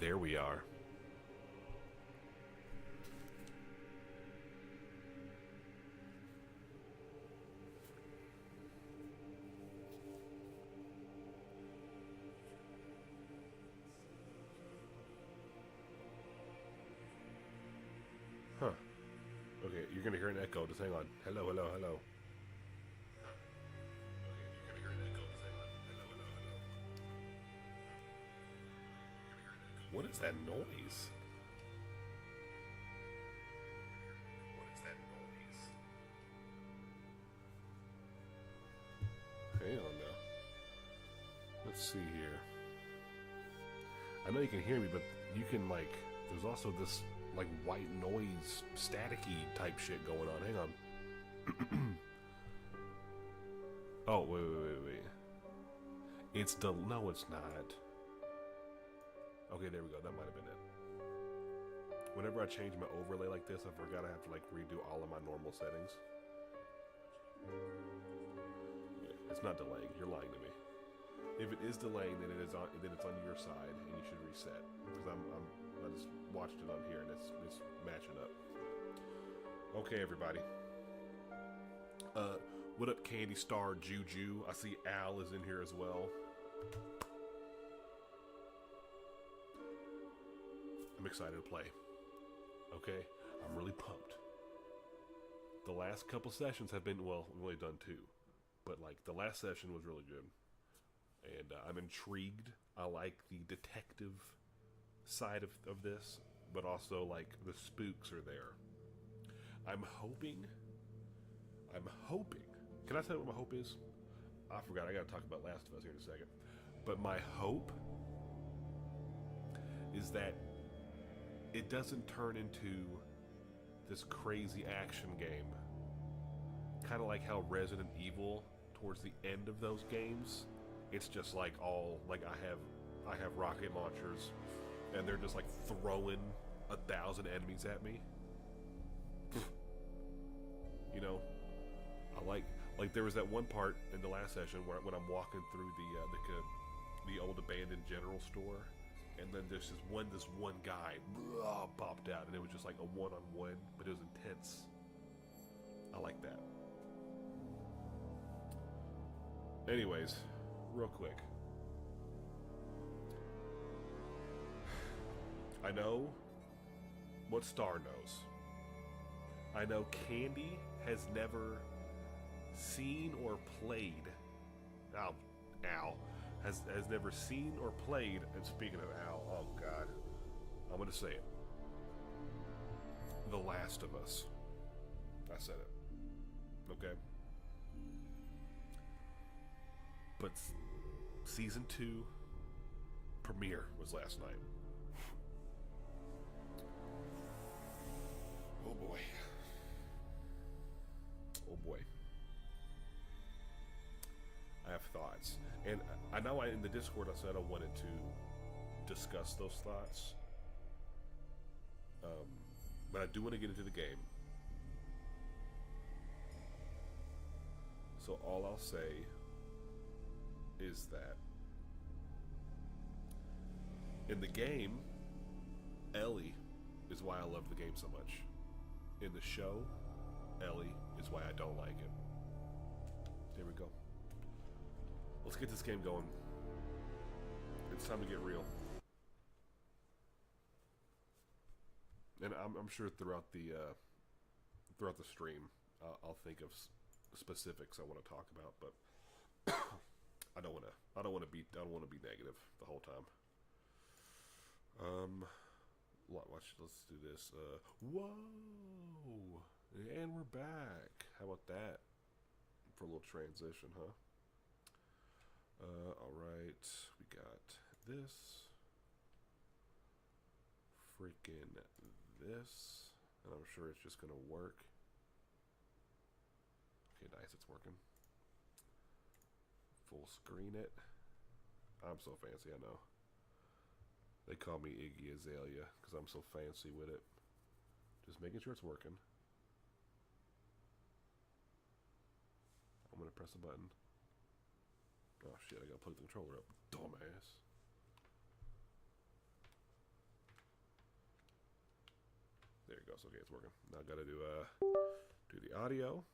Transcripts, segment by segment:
There we are. Huh. Okay, you're gonna hear an echo. Just hang on. Hello, hello, hello. What is that noise? What is that noise? Hang on now. Let's see here. I know you can hear me, but you can, like, there's also this, like, white noise, staticky type shit going on. Hang on. Oh, wait. It's no, it's not. Okay, there we go. That might have been it. Whenever I change my overlay like this, I forgot I have to, like, redo all of my normal settings. It's not delaying. You're lying to me. If it is delaying, then it's on your side, and you should reset. Because I just watched it on here, and it's matching up. Okay, everybody. What up, Candy Star Juju? I see Al is in here as well. I'm excited to play. Okay, I'm really pumped. The last couple sessions have been, well, we've only done 2, but like the last session was really good. And I'm intrigued. I like the detective side of this, but also like the spooks are there. I'm hoping. Can I tell you what my hope is? I forgot. I gotta talk about Last of Us here in a second. But my hope is that it doesn't turn into this crazy action game. Kind of like how Resident Evil, towards the end of those games, it's just like all like I have rocket launchers, and they're just like throwing 1,000 enemies at me. You know, I like there was that one part in the last session where when I'm walking through the old abandoned general store, and then there's this one guy popped out, and it was just like a one-on-one, but it was intense. I like that. Anyways, real quick. I know what Star knows. I know Candy has never seen or played. Al has never seen or played. And speaking of Al, oh god, I'm gonna say it. The Last of Us. I said it. Okay. But season 2 premiere was last night. Oh boy. Oh boy. I have thoughts. And I know in the Discord I said I wanted to discuss those thoughts. But I do want to get into the game. So all I'll say is that in the game, Ellie is why I love the game so much. In the show, Ellie is why I don't like it. There we go. Let's get this game going. It's time to get real. And I'm sure throughout the stream, I'll think of specifics I want to talk about, but I don't want to be negative the whole time. Let's do this. Whoa, and we're back. How about that for a little transition, huh? All right, we got this, freaking this, and I'm sure it's just gonna work. Okay, nice, it's working. Full screen it. I'm so fancy, I know. They call me Iggy Azalea because I'm so fancy with it. Just making sure it's working. I'm gonna press a button. Oh shit, I gotta plug the controller up. Dumbass. goes. Okay, it's working. Now I gotta do the audio.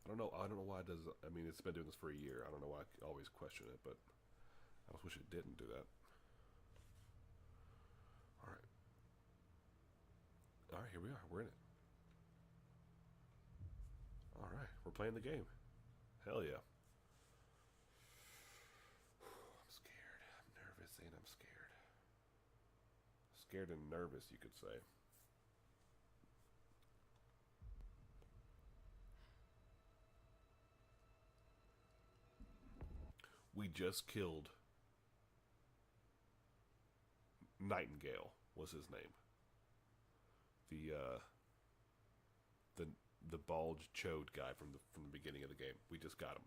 I don't know why it does. I mean, it's been doing this for a year. I don't know why I always question it, but I just wish it didn't do that. All right. All right, here we are. We're in it. All right, we're playing the game. Hell yeah. I'm scared. I'm nervous and I'm scared. Scared and nervous, you could say. We just killed Nightingale was his name. The bulge chode guy from the beginning of the game. We just got him.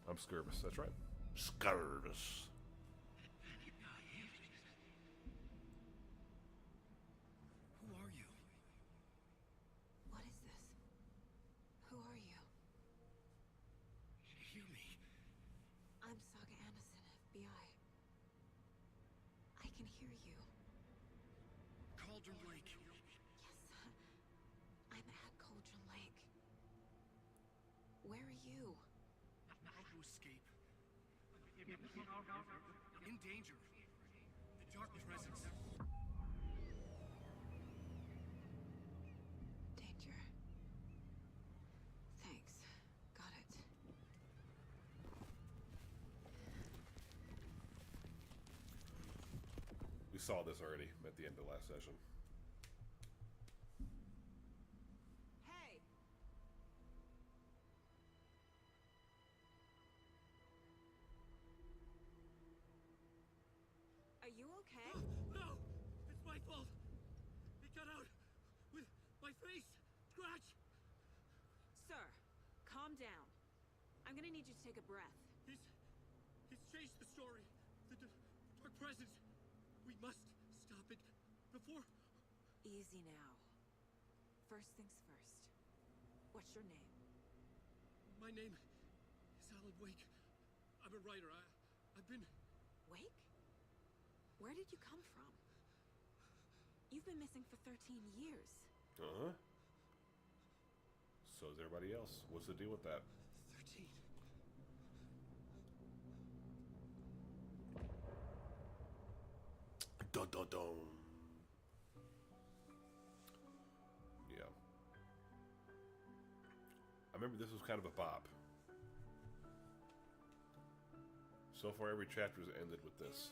I'm Scurvus, that's right. Scurvus. Who are you? What is this? Who are you? Hear me. I'm Saga Anderson, FBI. I can hear you. Cauldron Lake. Yes, I'm at Cauldron Lake. Where are you? How to escape. In danger. The Dark Presence. Danger. Thanks. Got it. We saw this already at the end of the last session. Hey! Are you okay? No! It's my fault! It got out! With my face! Scratch! Sir, calm down. I'm gonna need you to take a breath. He's changed the story. The Dark Presence. We must stop it before... Easy now. First things first. What's your name? My name is Alan Wake. I'm a writer. I've been... Wake? Where did you come from? You've been missing for 13 years. Uh-huh. So is everybody else. What's the deal with that? 13. Dun dun dun. Yeah. I remember this was kind of a bop. So far, every chapter has ended with this.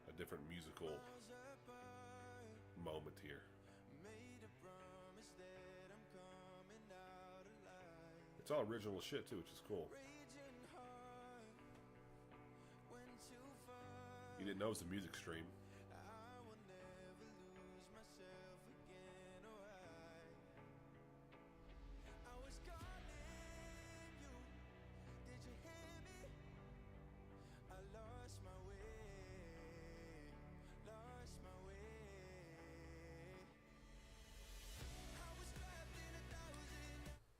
A different musical moment here. It's all original shit too, which is cool. You didn't know it was a music stream.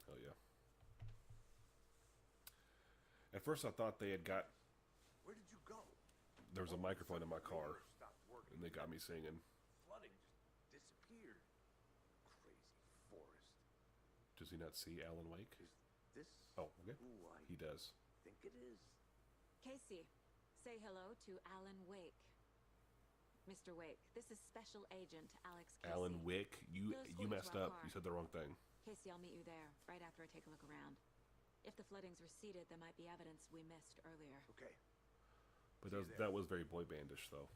Hell yeah. At first I thought they had got... Where did you go? There was a microphone in my car, Stopped working. and they got me singing. Flooding just disappeared. Crazy forest. Does he not see Alan Wake? Is this Oh, okay. who I He does. think it is? Casey, say hello to Alan Wake. Mr. Wake, this is Special Agent Alex Casey. Alan Wick, you We'll escort messed to our up. car. You said the wrong thing. Casey, I'll meet you there, right after I take a look around. If the flooding's receded, there might be evidence we missed earlier. Okay. But See you there. that was very boy bandish, though.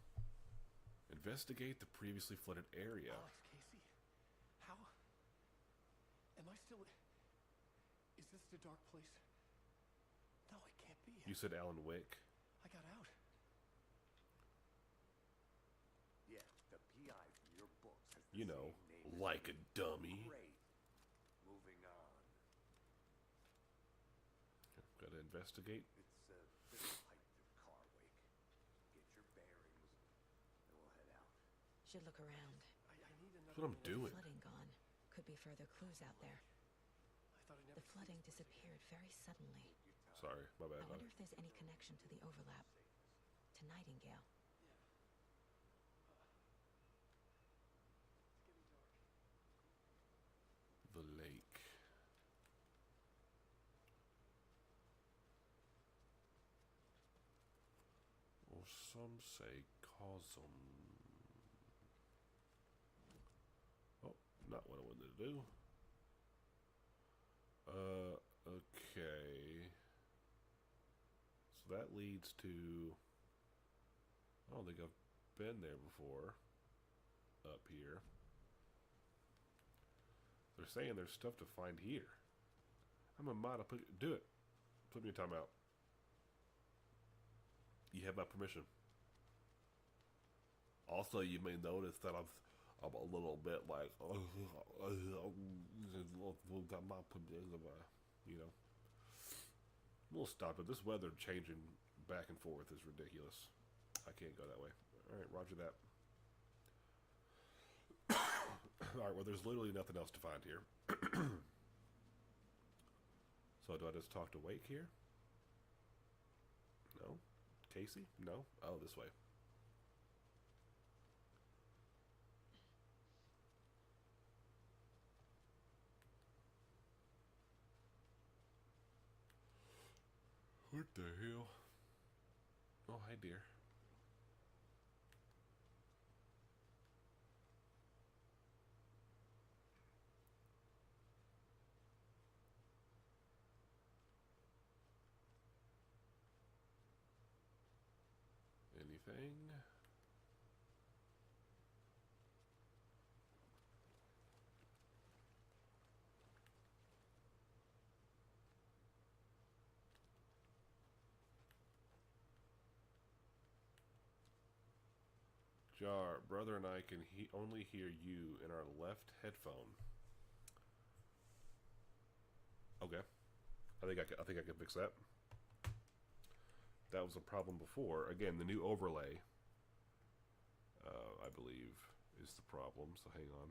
Investigate the previously flooded area. Alex Casey, how... Am I still... Is this the dark place? No, it can't be. You said Alan Wick. I got out. Yeah, the PI from your books has the You know, same name as like a me. dummy. Great. Moving on. Gotta investigate. It's this height of car wake. Get your bearings, and we'll head out. Should look around. I need another... That's what I'm doing. Flooding gone. Could be further clues out there. I thought I'd never The flooding disappeared very suddenly. Your Sorry, my bad. I wonder if there's any connection to the overlap. To Nightingale. It's getting dark. The lake. Or some say Cosm. Oh, not what I wanted to do. Okay. So that leads to... I don't think I've been there before. Up here. They're saying there's stuff to find here. I'm a mod. Do it. Put me in timeout. You have my permission. Also, you may notice that I'm a little bit like, you know. We'll stop it. This weather changing back and forth is ridiculous. I can't go that way. All right, roger that. All right, well, there's literally nothing else to find here. So do I just talk to Wake here? No. Casey? No. Oh, this way. What the hell? Oh, hi, dear. Anything? Jar, brother and I can only hear you in our left headphone. Okay, I think I can fix that. That was a problem before. Again, the new overlay, I believe, is the problem. So hang on.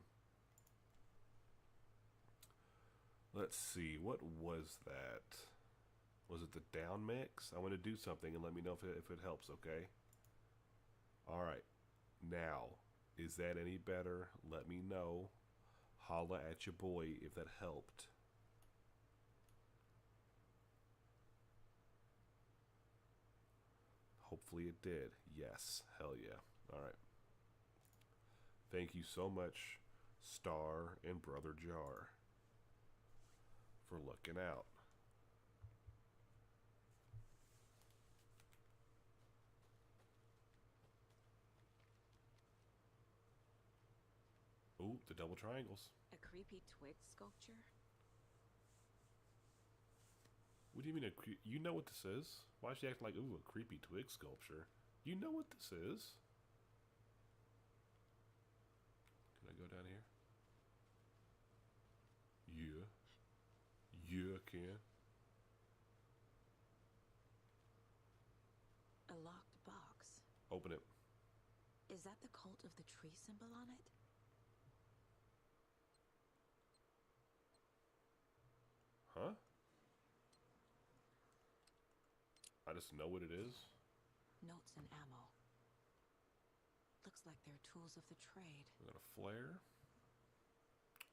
Let's see. What was that? Was it the down mix? I want to do something and let me know if it helps. Okay. All right. Now, is that any better? Let me know. Holla at your boy if that helped. Hopefully it did. Yes. Hell yeah. All right. Thank you so much, Star and Brother Jar, for looking out. Ooh, the double triangles. A creepy twig sculpture? What do you mean you know what this is? Why is she acting like, ooh, a creepy twig sculpture? You know what this is? Can I go down here? Yeah. Yeah, I can. A locked box. Open it. Is that the cult of the tree symbol on it? Huh? I just know what it is. Notes and ammo. Looks like they're tools of the trade. We got a flare.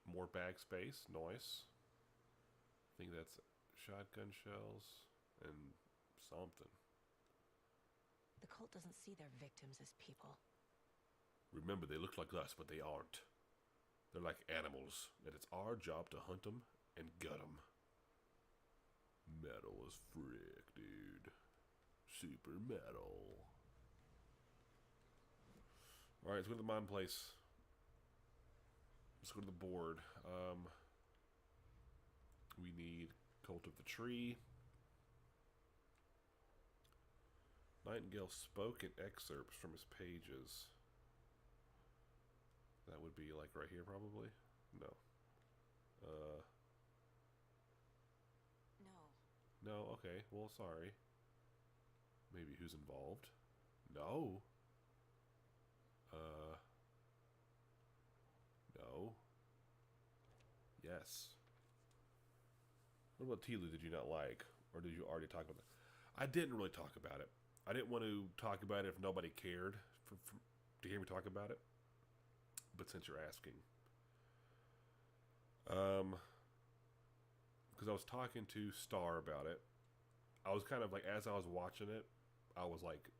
More bag space. Nice. I think that's shotgun shells and something. The cult doesn't see their victims as people. Remember, they look like us, but they aren't. They're like animals, and it's our job to hunt them and gut them. Metal as frick, dude. Super metal. Alright, let's go to the mine place. Let's go to the board. We need Cult of the Tree. Nightingale spoke in excerpts from his pages. That would be like right here, probably? No. No. No, okay. Well, sorry. Maybe who's involved? No. No. Yes. What about Tilu did you not like? or did you already talk about that? I didn't really talk about it. I didn't want to talk about it if nobody cared to hear me talk about it. But since you're asking, because I was talking to Star about it, I was kind of like, as I was watching it, I was like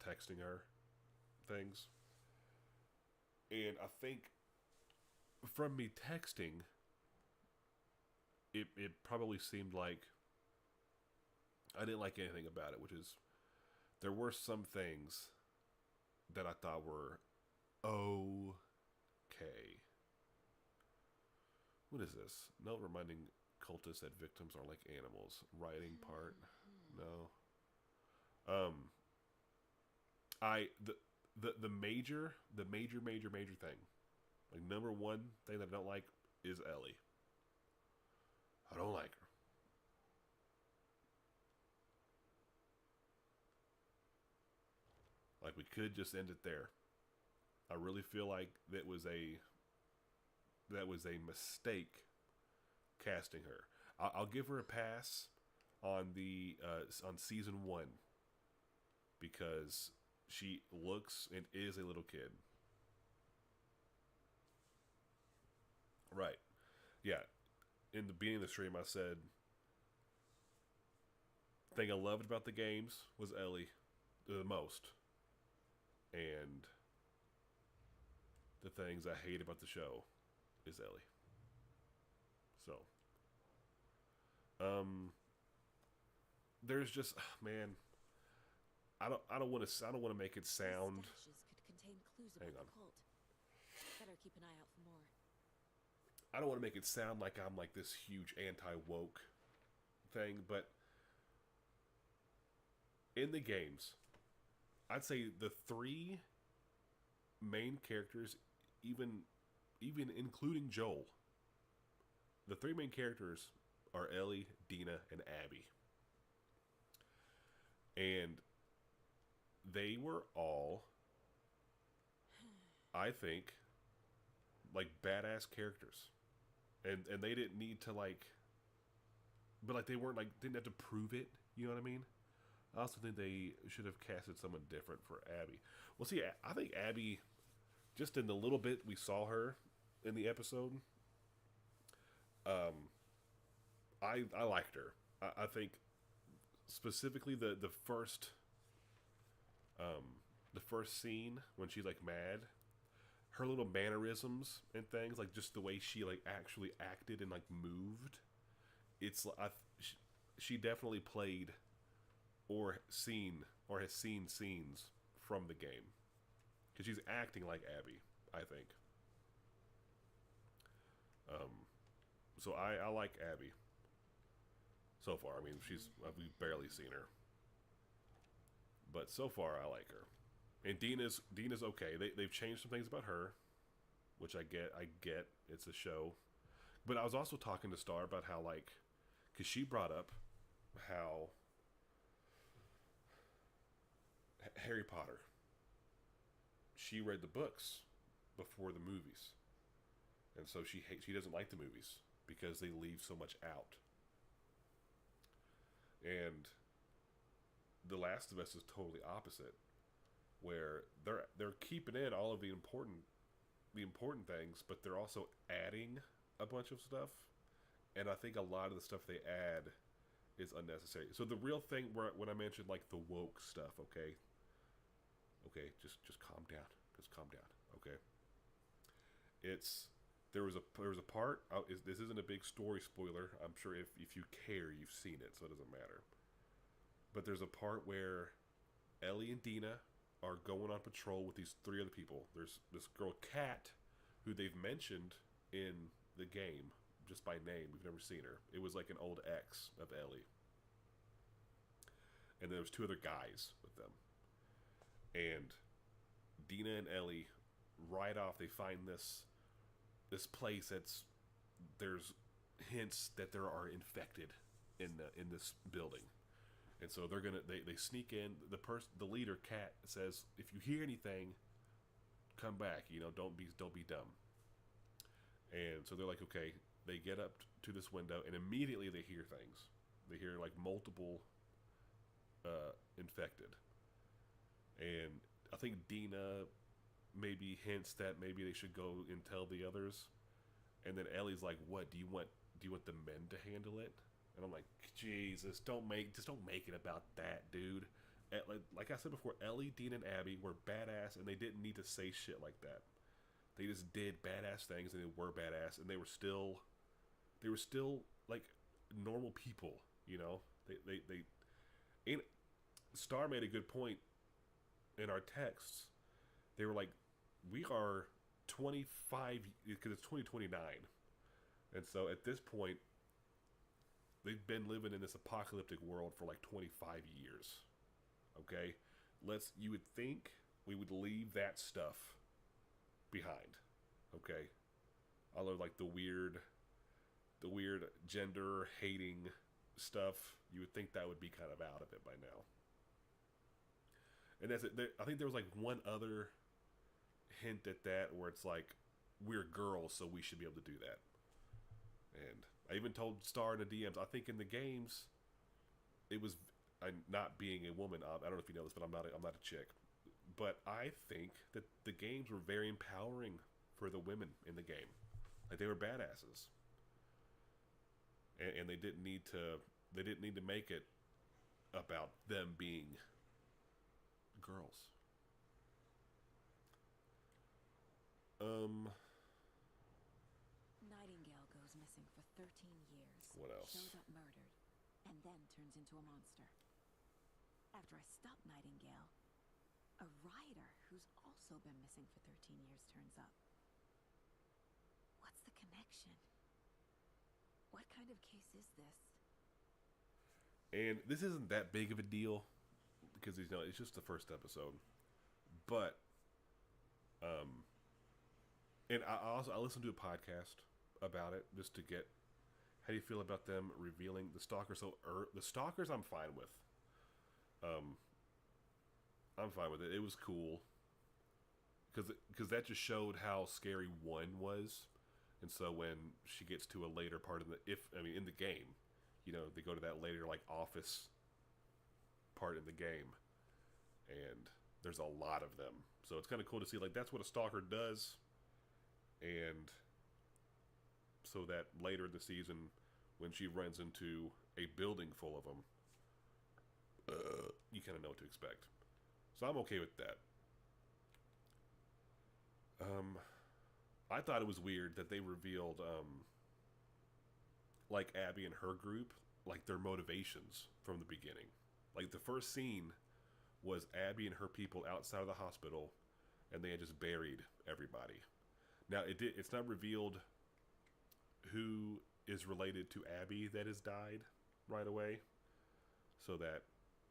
texting her things, and I think from me texting, it probably seemed like I didn't like anything about it, which is there were some things that I thought were okay. What is this? Note reminding cultists that victims are like animals. Writing part? No. The major thing, like number one thing that I don't like is Ellie. I don't like her. Like, we could just end it there. I really feel like that was a mistake casting her. I'll give her a pass on the on season 1 because she looks and is a little kid. Right. Yeah. In the beginning of the stream, I said the thing I loved about the games was Ellie the most. And the things I hate about the show is Ellie. So, there's just, man, I don't want to make it sound. Stashes could contain clues Hang about on. the cult. Better keep an eye out for more. I don't want to make it sound like I'm like this huge anti-woke thing, but in the games, I'd say the 3 main characters, even including Joel, the 3 main characters are Ellie, Dina, and Abby. And they were all, I think, like badass characters. And they didn't need to like, but like they weren't like, didn't have to prove it, you know what I mean? I also think they should have casted someone different for Abby. Well, see, I think Abby, just in the little bit we saw her in the episode, I liked her. I think specifically the first scene when she's like mad, her little mannerisms and things, like just the way she like actually acted and like moved, it's she definitely played or has seen scenes from the game, because she's acting like Abby, I think. So I like Abby so far. I mean, we've barely seen her, but so far I like her. And Dina's okay. They've changed some things about her, which I get. It's a show, but I was also talking to Star about how, like, because she brought up how Harry Potter, she read the books before the movies, and so she doesn't like the movies because they leave so much out. And The Last of Us is totally opposite, where they're keeping in all of the important things, but they're also adding a bunch of stuff, and I think a lot of the stuff they add is unnecessary. So the real thing, when I mentioned like the woke stuff, okay, just calm down, okay. There was a part. This isn't a big story spoiler. I'm sure if you care, you've seen it, so it doesn't matter. But there's a part where Ellie and Dina are going on patrol with these 3 other people. There's this girl, Kat, who they've mentioned in the game just by name. We've never seen her. It was like an old ex of Ellie. And there was 2 other guys with them. And Dina and Ellie, right off, they find this place there's hints that there are infected in this building. And so they sneak in. The leader, Kat, says, if you hear anything, come back, don't be dumb. And so they're like, okay. They get up to this window, and immediately they hear things. They hear like multiple infected, and I think Dina maybe hints that maybe they should go and tell the others. And then Ellie's like, "What do you want? Do you want the men to handle it?" And I'm like, "Jesus, don't make it about that, dude." Like I said before, Ellie, Dean, and Abby were badass, and they didn't need to say shit like that. They just did badass things, and they were badass, and they were still like normal people, you know. They and Star made a good point in our texts. They were like, we are 25 because it's 2029, and so at this point, they've been living in this apocalyptic world for like 25 years. Okay, you would think we would leave that stuff behind. Okay, all of like the weird gender hating stuff. You would think that would be kind of out of it by now. And that's it. I think there was like one other hint at that where it's like, we're girls, so we should be able to do that. And I even told Star in the DMs, I think in the games, it was not being a woman. I don't know if you know this, but I'm not a chick. But I think that the games were very empowering for the women in the game. Like, they were badasses, and they didn't need to make it about them being girls. Nightingale goes missing for 13 years. What else? Shows up murdered, and then turns into a monster. After I stop Nightingale, a rider who's also been missing for 13 years turns up. What's the connection? What kind of case is this? And this isn't that big of a deal because it's just the first episode. But and I listened to a podcast about it just to get, how do you feel about them revealing the stalker? So the stalkers, I'm fine with. I'm fine with it. It was cool because that just showed how scary 1 was. And so when she gets to a later part in the game, you know, they go to that later like office part in the game, and there's a lot of them. So it's kind of cool to see like that's what a stalker does. And so that later in the season, when she runs into a building full of them, you kind of know what to expect. So I'm okay with that. I thought it was weird that they revealed, like Abby and her group, like their motivations from the beginning. Like the first scene was Abby and her people outside of the hospital, and they had just buried everybody. Now it's not revealed who is related to Abby that has died right away, so that,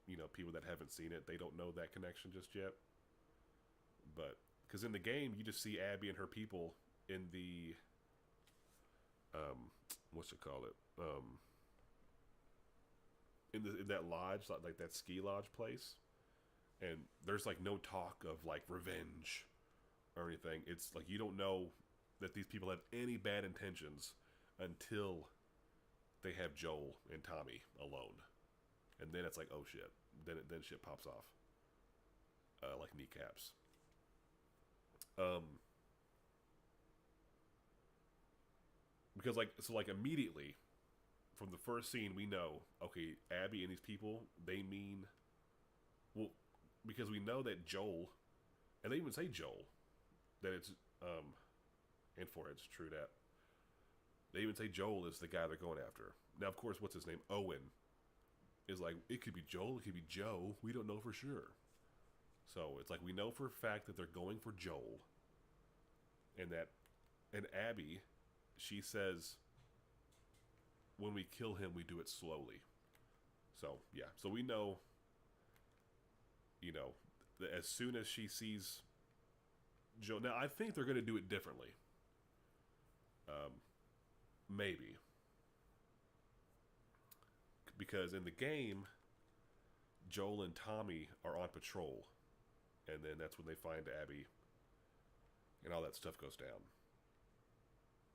you know, people that haven't seen it, they don't know that connection just yet. But because in the game, you just see Abby and her people in the in that lodge, like that ski lodge place, and there's like no talk of like revenge or anything. It's like you don't know that these people have any bad intentions until they have Joel and Tommy alone, and then it's like, oh shit, then shit pops off, like kneecaps. Because like immediately from the first scene we know, okay, Abby and these people, they mean, well, because we know that Joel, and they even say Joel, that it's and Forehead's true that. They even say Joel is the guy they're going after. Now, of course, what's his name? Owen is like, it could be Joel, it could be Joe. We don't know for sure. So it's like we know for a fact that they're going for Joel. And Abby, she says, when we kill him, we do it slowly. So, yeah. So we know, you know, that as soon as she sees Joel. Now, I think they're going to do it differently. Maybe. Because in the game, Joel and Tommy are on patrol. And then that's when they find Abby. And all that stuff goes down.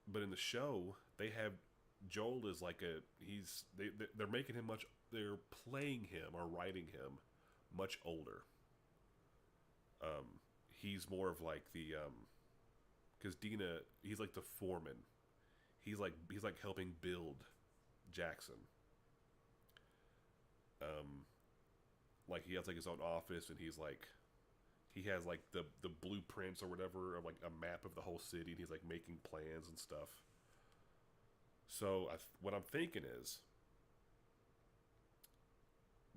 But in the show, they have Joel is like they're making him much, they're playing him or writing him much older. He's more of like the because Dina, he's like the foreman. He's like helping build Jackson. Like he has like his own office, and he has like the blueprints or whatever, or like a map of the whole city, and he's like making plans and stuff. So what I'm thinking is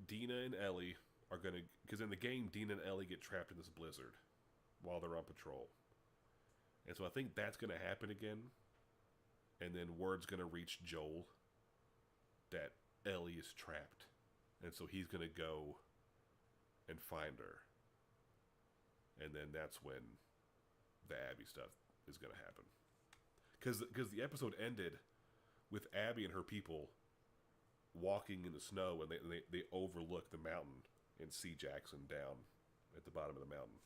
Dina and Ellie are gonna, because in the game Dina and Ellie get trapped in this blizzard while they're on patrol, and so I think that's gonna happen again, and then word's gonna reach Joel that Ellie is trapped, and so he's gonna go and find her, and then that's when the Abby stuff is gonna happen, because the episode ended with Abby and her people walking in the snow, and they overlook the mountain and see Jackson down at the bottom of the mountain.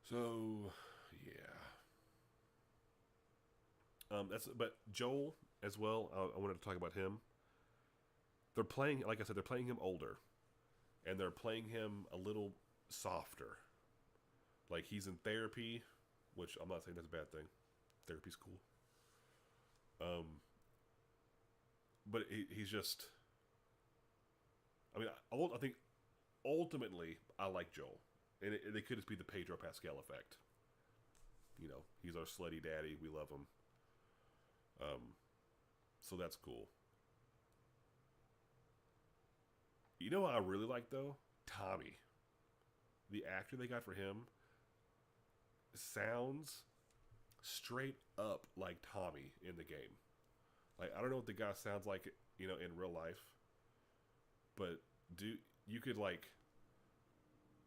So, yeah. But Joel as well. I wanted to talk about him. They're playing, like I said, they're playing him older, and they're playing him a little softer. Like he's in therapy, which I'm not saying that's a bad thing. Therapy's cool. But he's just. I mean, I think ultimately I like Joel, and it could just be the Pedro Pascal effect. You know, he's our slutty daddy. We love him. So that's cool. You know what I really like though? Tommy. The actor they got for him sounds straight up like Tommy in the game. Like, I don't know what the guy sounds like, you know, in real life, but you could like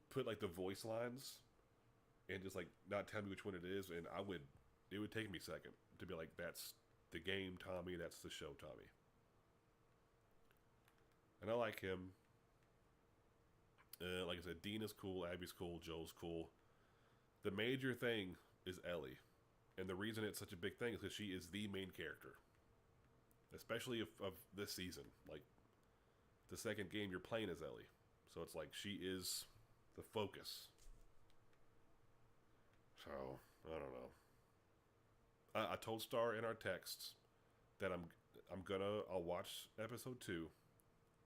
put like the voice lines and just like not tell me which one it is, and it would take me a second to be like, that's the game Tommy, that's the show Tommy. And I like him. Like I said, Dina's cool, Abby's cool, Joel's cool. The major thing is Ellie. And the reason it's such a big thing is because she is the main character. Especially of this season. Like, the second game you're playing as Ellie. So it's like she is the focus. So, I don't know. I told Star in our texts that I'll watch episode 2.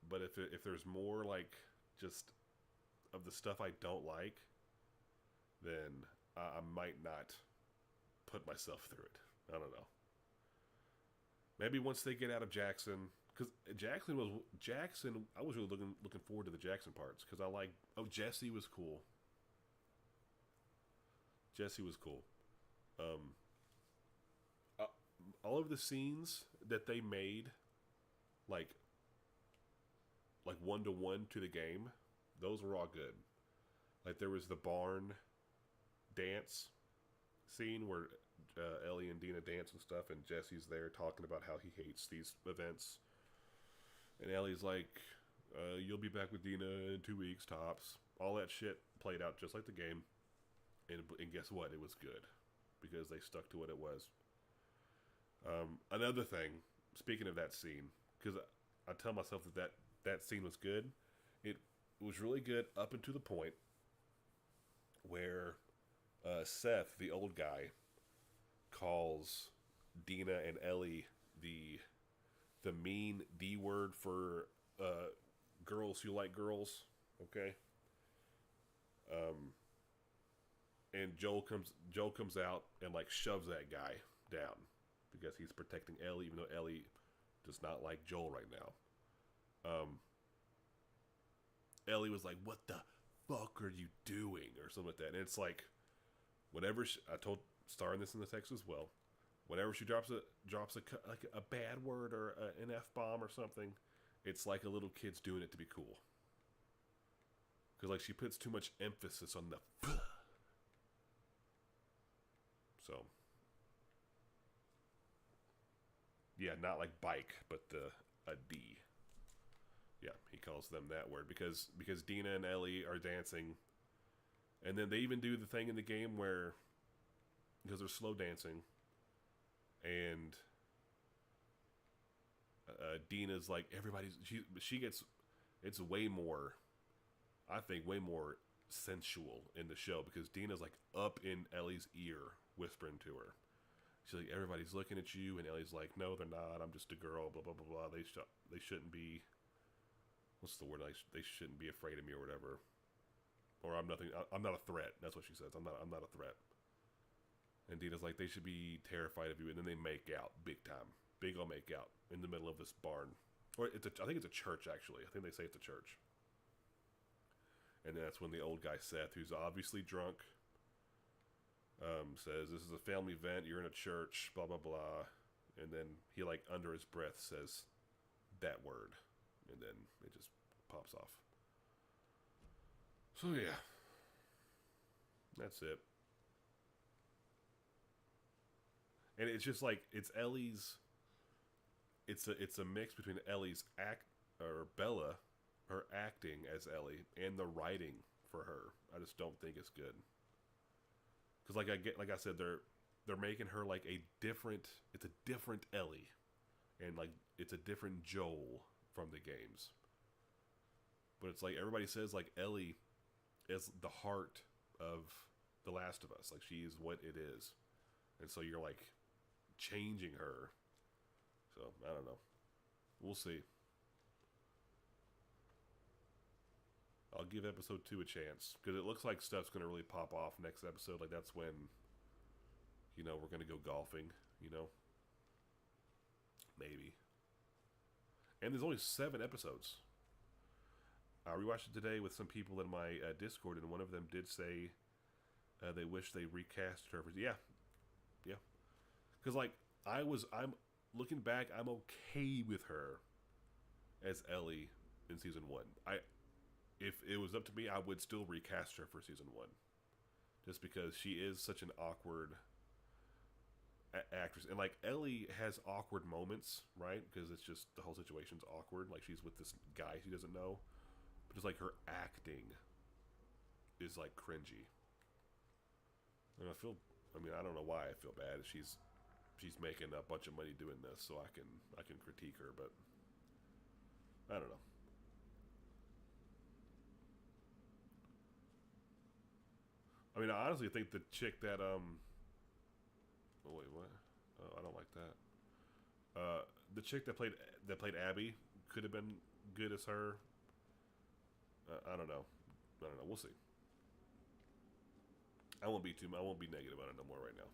But if there's more, like, just of the stuff I don't like, then I might not put myself through it. I don't know. Maybe once they get out of Jackson, because Jackson, I was really looking forward to the Jackson parts, because Jesse was cool. Jesse was cool. All of the scenes that they made, like 1-to-1 to the game, those were all good. Like there was the barn dance scene where Ellie and Dina dance and stuff, and Jesse's there talking about how he hates these events. And Ellie's like, you'll be back with Dina in 2 weeks, tops. All that shit played out just like the game. And guess what? It was good. Because they stuck to what it was. Another thing, speaking of that scene, because I tell myself that scene was good. It was really good up until the point where Seth, the old guy, calls Dina and Ellie the mean D word for girls who like girls. Okay. And Joel comes out and like shoves that guy down because he's protecting Ellie, even though Ellie does not like Joel right now. Ellie was like, "What the fuck are you doing?" or something like that. And it's like, whenever I told Star in this in the text as well, whenever she drops a bad word or an F-bomb or something, it's like a little kid's doing it to be cool. Because like she puts too much emphasis on the so yeah, not like bike, but a D. Yeah, he calls them that word because Dina and Ellie are dancing, and then they even do the thing in the game where, because they're slow dancing, and Dina's like everybody's. She gets. It's way more. I think way more sensual in the show because Dina's like up in Ellie's ear, whispering to her. She's like, everybody's looking at you, and Ellie's like, no, they're not. I'm just a girl. Blah blah blah blah. They shouldn't be. What's the word? Like, they shouldn't be afraid of me or whatever. Or I'm nothing. I'm not a threat. That's what she says. I'm not a threat. And Dina's like, they should be terrified of you. And then they make out big time, big old make out in the middle of this barn, or I think it's a church actually. I think they say it's a church. And that's when the old guy Seth, who's obviously drunk, says, "This is a family event. You're in a church. Blah blah blah." And then he like under his breath says that word, and then it just pops off. So yeah, that's it. And it's just like it's Ellie's. It's a mix between Ellie's Bella, her acting as Ellie, and the writing for her. I just don't think it's good. Because like I said, they're making her like it's a different Ellie, and like it's a different Joel from the games. But it's like everybody says like Ellie is the heart of The Last of Us. Like she is what it is, and so you're like changing her. So I don't know. We'll see. I'll give episode 2 a chance because it looks like stuff's gonna really pop off next episode. Like that's when, we're gonna go golfing. Maybe. And there's only 7 episodes. I rewatched it today with some people in my Discord, and one of them did say they wish they recast her. Yeah. Because like I'm looking back, I'm okay with her as Ellie in season 1. If it was up to me, I would still recast her for season 1, just because she is such an awkward actress, and like Ellie has awkward moments, right? Because it's just the whole situation's awkward. Like she's with this guy she doesn't know, but it's like her acting is like cringy. And I don't know why I feel bad. She's making a bunch of money doing this, so I can critique her, but I don't know. I mean, I honestly think the chick that oh wait, what? Oh, I don't like that. The chick that played Abby could have been good as her. I don't know. We'll see. I won't be negative on it no more right now.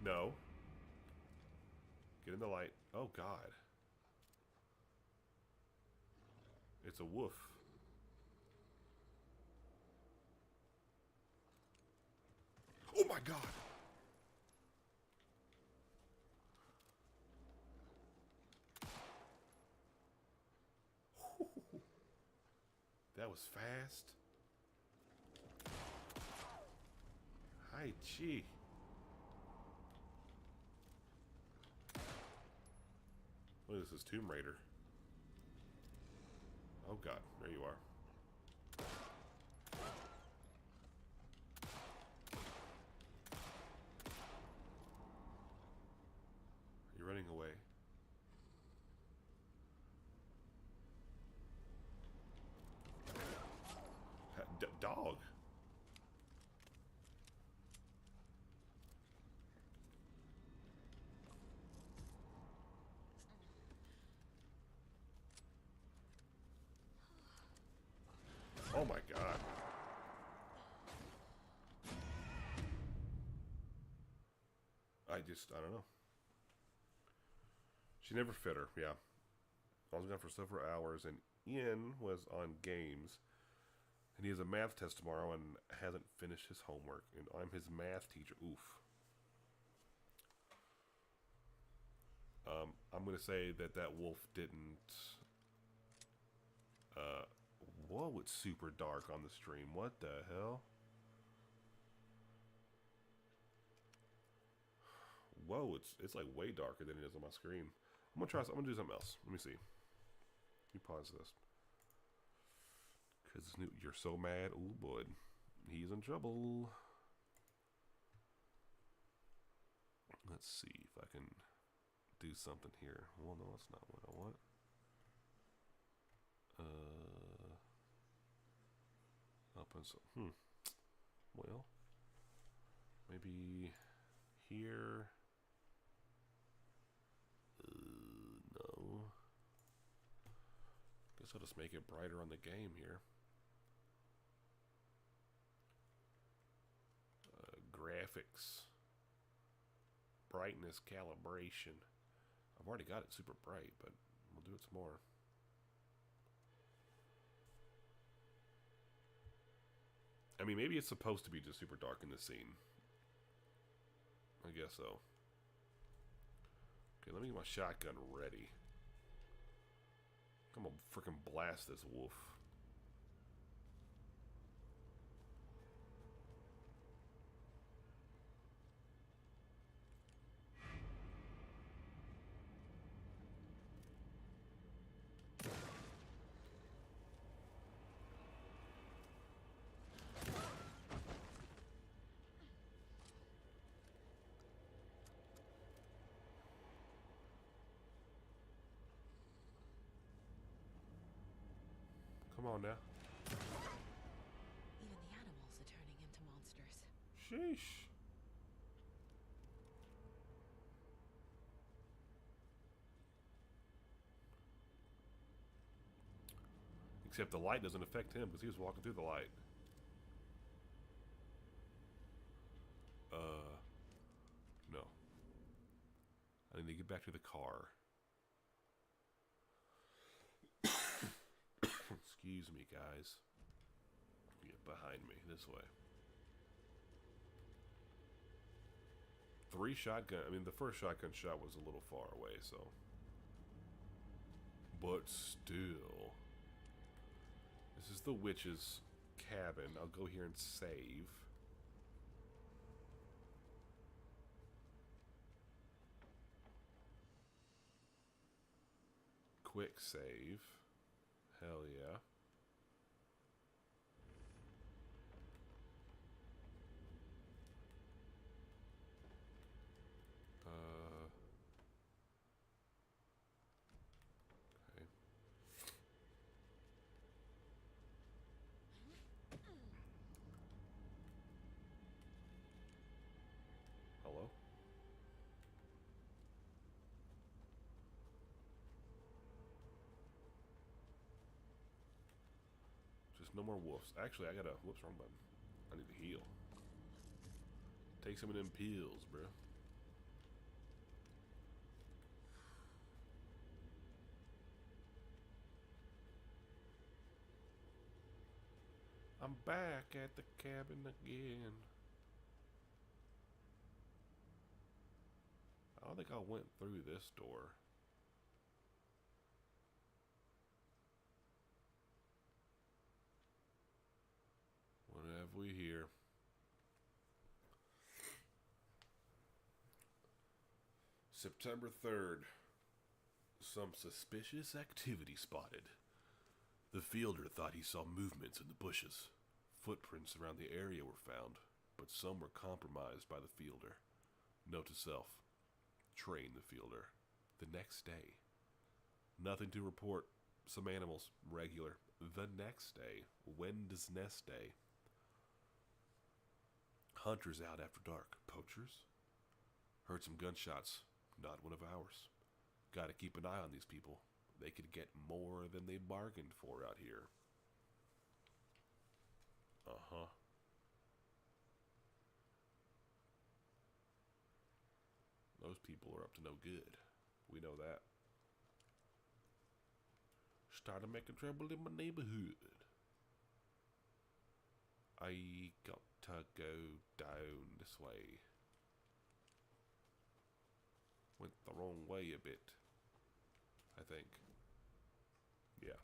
No. Get in the light. Oh God. It's a wolf. Oh my God. That was fast. Hi, gee. Look, this is Tomb Raider. Oh God, there you are. You're running away. Dog. Oh my God. I don't know. She never fit her, yeah. I was gone for several hours, and Ian was on games, and he has a math test tomorrow and hasn't finished his homework, and I'm his math teacher. Oof. I'm going to say that wolf didn't... Whoa, it's super dark on the stream. What the hell? Whoa, it's like way darker than it is on my screen. I'm gonna do something else. Let me see. Let me pause this. Cause you're so mad. Oh boy, he's in trouble. Let's see if I can do something here. Well, no, that's not what I want. Up and so. Well, maybe here. No. Guess I'll just make it brighter on the game here. Graphics. Brightness calibration. I've already got it super bright, but we'll do it some more. I mean, maybe it's supposed to be just super dark in this scene. I guess so. Okay, let me get my shotgun ready. I'm gonna freaking blast this wolf. Come on now. Even the animals are turning into monsters. Sheesh. Except the light doesn't affect him because he was walking through the light. No. I need to get back to the car. Excuse me, guys. Get behind me this way. 3 shotgun. I mean, the first shotgun shot was a little far away, so. But still. This is the witch's cabin. I'll go here and save. Quick save. Hell yeah. Okay. Hello? Just no more wolves. Actually, I gotta... Whoops, wrong button. I need to heal. Take some of them pills, bro. I'm back at the cabin again. I don't think I went through this door. What have we here? September 3rd. Some suspicious activity spotted. The fielder thought he saw movements in the bushes. Footprints around the area were found, but some were compromised by the fielder. Note to self. Train the fielder. The next day. Nothing to report. Some animals. Regular. The next day. Wendy's Nest Day. Hunters out after dark. Poachers? Heard some gunshots. Not one of ours. Gotta keep an eye on these people. They could get more than they bargained for out here. Uh-huh. Those people are up to no good. We know that. Started making trouble in my neighborhood. I got to go down this way. Went the wrong way a bit, I think. Yeah.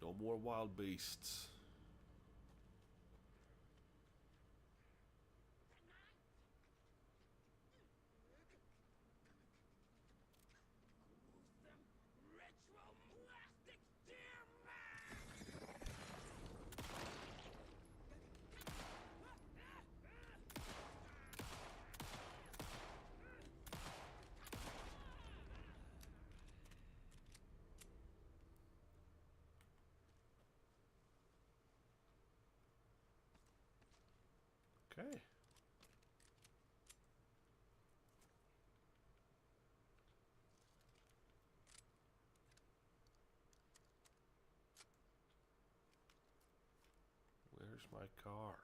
No more wild beasts. Where's my car?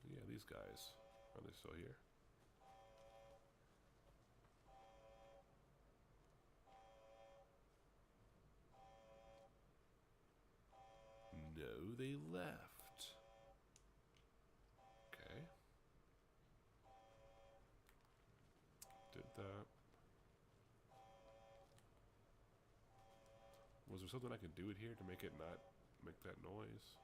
Yeah, these guys. Are they still here? No, they left. Okay. Did that. Was there something I could do it here to make it not make that noise?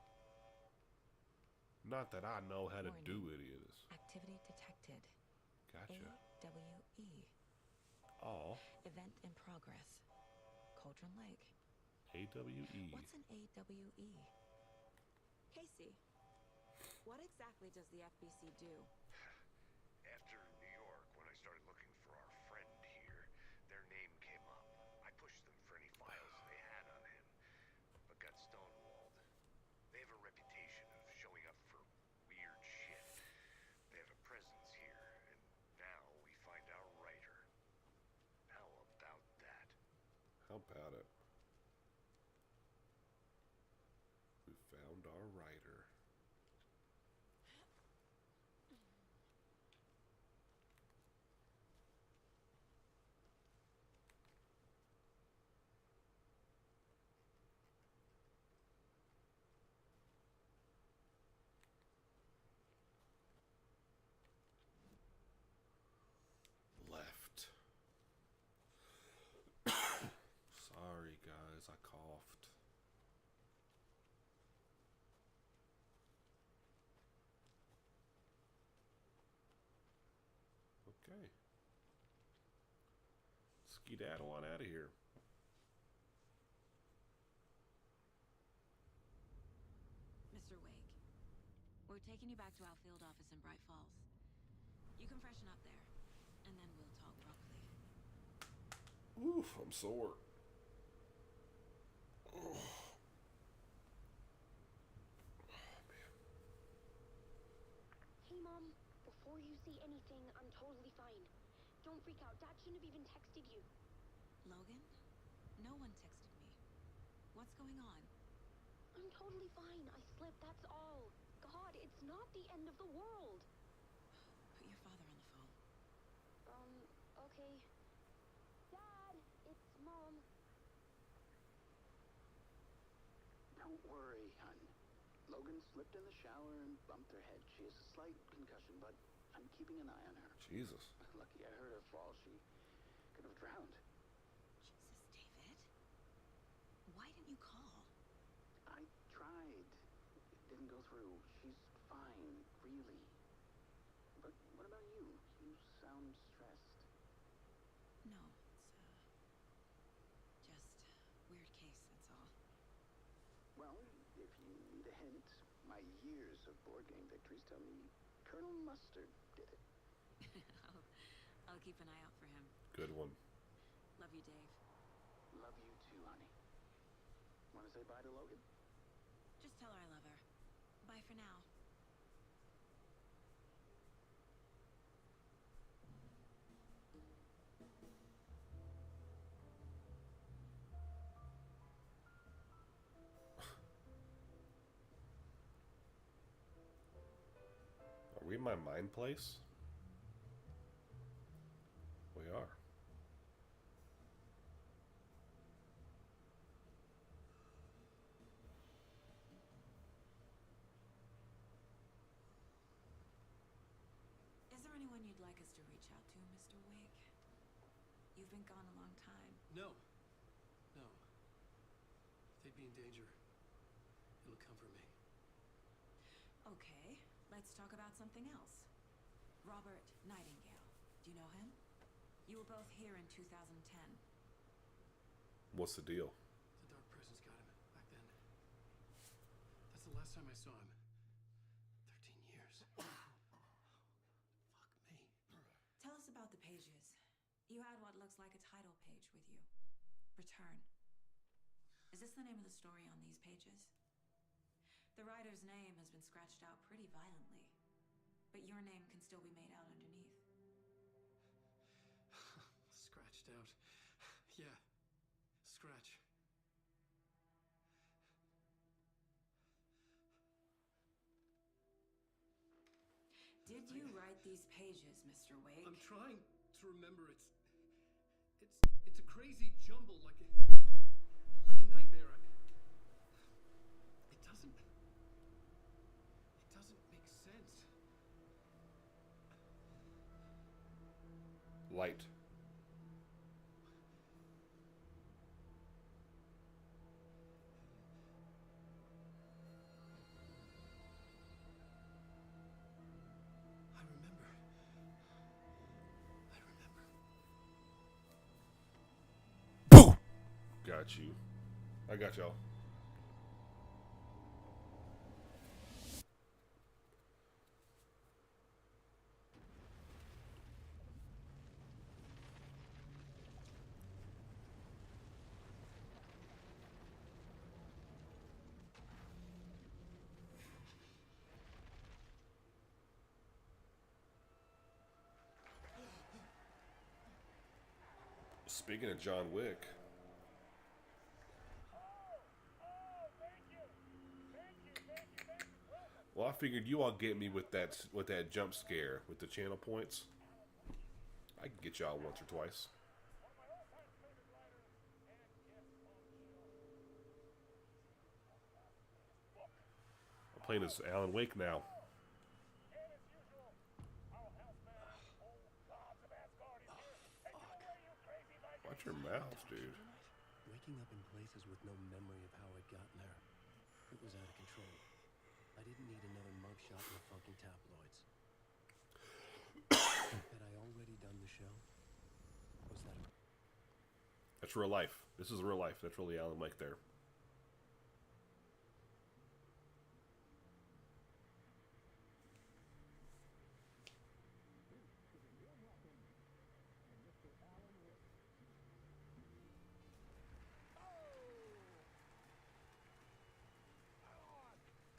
Not that I know how to do any of this. Activity detected. Gotcha. AWE. Oh. Event in progress. Cauldron Lake. AWE. What's an AWE? Casey, what exactly does the FBC do? After New York, when I started looking for our friend here, their name came up. I pushed them for any files they had on him, but got stonewalled. They have a reputation of showing up for weird shit. They have a presence here, and now we find our writer. How about that? How about it? We found our writer. Left. Sorry, guys, I coughed. Okay. Skedaddle on out of here. Mr. Wake, we're taking you back to our field office in Bright Falls. You can freshen up there, and then we'll talk properly. Oof, I'm sore. Oh. Hey, Mom. Before you say anything, I'm totally fine. Don't freak out. Dad shouldn't have even texted you. Logan? No one texted me. What's going on? I'm totally fine. I slipped, that's all. God, it's not the end of the world. Put your father on the phone. Okay. Dad, it's Mom. Don't worry, hon. Logan slipped in the shower and bumped her head. She has a slight concussion, but I'm keeping an eye on her. Jesus. Lucky I heard her fall. She could have drowned. Jesus, David. Why didn't you call? I tried. It didn't go through. She's fine, really. But what about you? You sound stressed. No, it's, just weird case, that's all. Well, if you need a hint, my years of board game victories tell me Colonel Mustard did it. I'll keep an eye out for him. Good one. Love you, Dave. Love you too, honey. Want to say bye to Logan? Just tell her I love her. Bye for now. Are we in my mind place? We are. Is there anyone you'd like us to reach out to, Mr. Wake? You've been gone a long time. No. No. If they'd be in danger, it'll come from me. Okay, let's talk about something else. Robert Nightingale. Do you know him? You were both here in 2010. What's the deal? The Dark Presence got him back then. That's the last time I saw him. 13 years. Fuck me. Tell us about the pages. You had what looks like a title page with you. Return. Is this the name of the story on these pages? The writer's name has been scratched out pretty violently, but your name can still be made out underneath. Scratched out. Yeah. Scratch. Did you write these pages, Mr. Wake? I'm trying to remember. It's a crazy jumble, like a nightmare. It doesn't make sense. Light. I remember. Boom! Got you. I got y'all. Speaking of John Wick. Well, I figured you all get me with that jump scare with the channel points. I can get y'all once or twice. I'm playing as Alan Wake now. Watch your mouth, dude. Waking up in places with no memory of how I'd gotten there. It was out of control. I didn't need another mugshot in the fucking tabloids. Had I already done the show? Was that a... That's real life. This is real life. That's really Alan Wake there.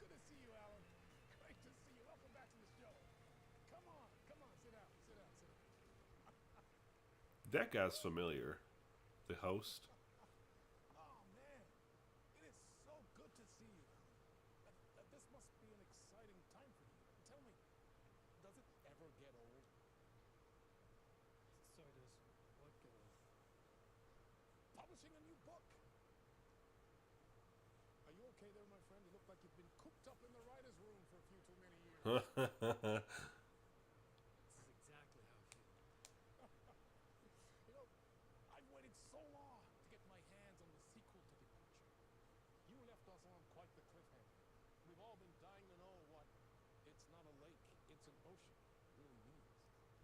Good to see you, Alan. Great to see you. Welcome back to the show. Come on, sit down. That guy's familiar. The host. Oh, man. It is so good to see you, Alan. This must be an exciting time for you. Tell me, does it ever get old? So does what get old? Publishing a new book. Are you okay there, my friend? You look like you've been cooped up in the writer's room for a few too many years. This is exactly how I feel. You know, I've waited so long to get my hands on the sequel to Departure. You left us on quite the cliffhanger. We've all been dying to know what "it's not a lake, it's an ocean" really means.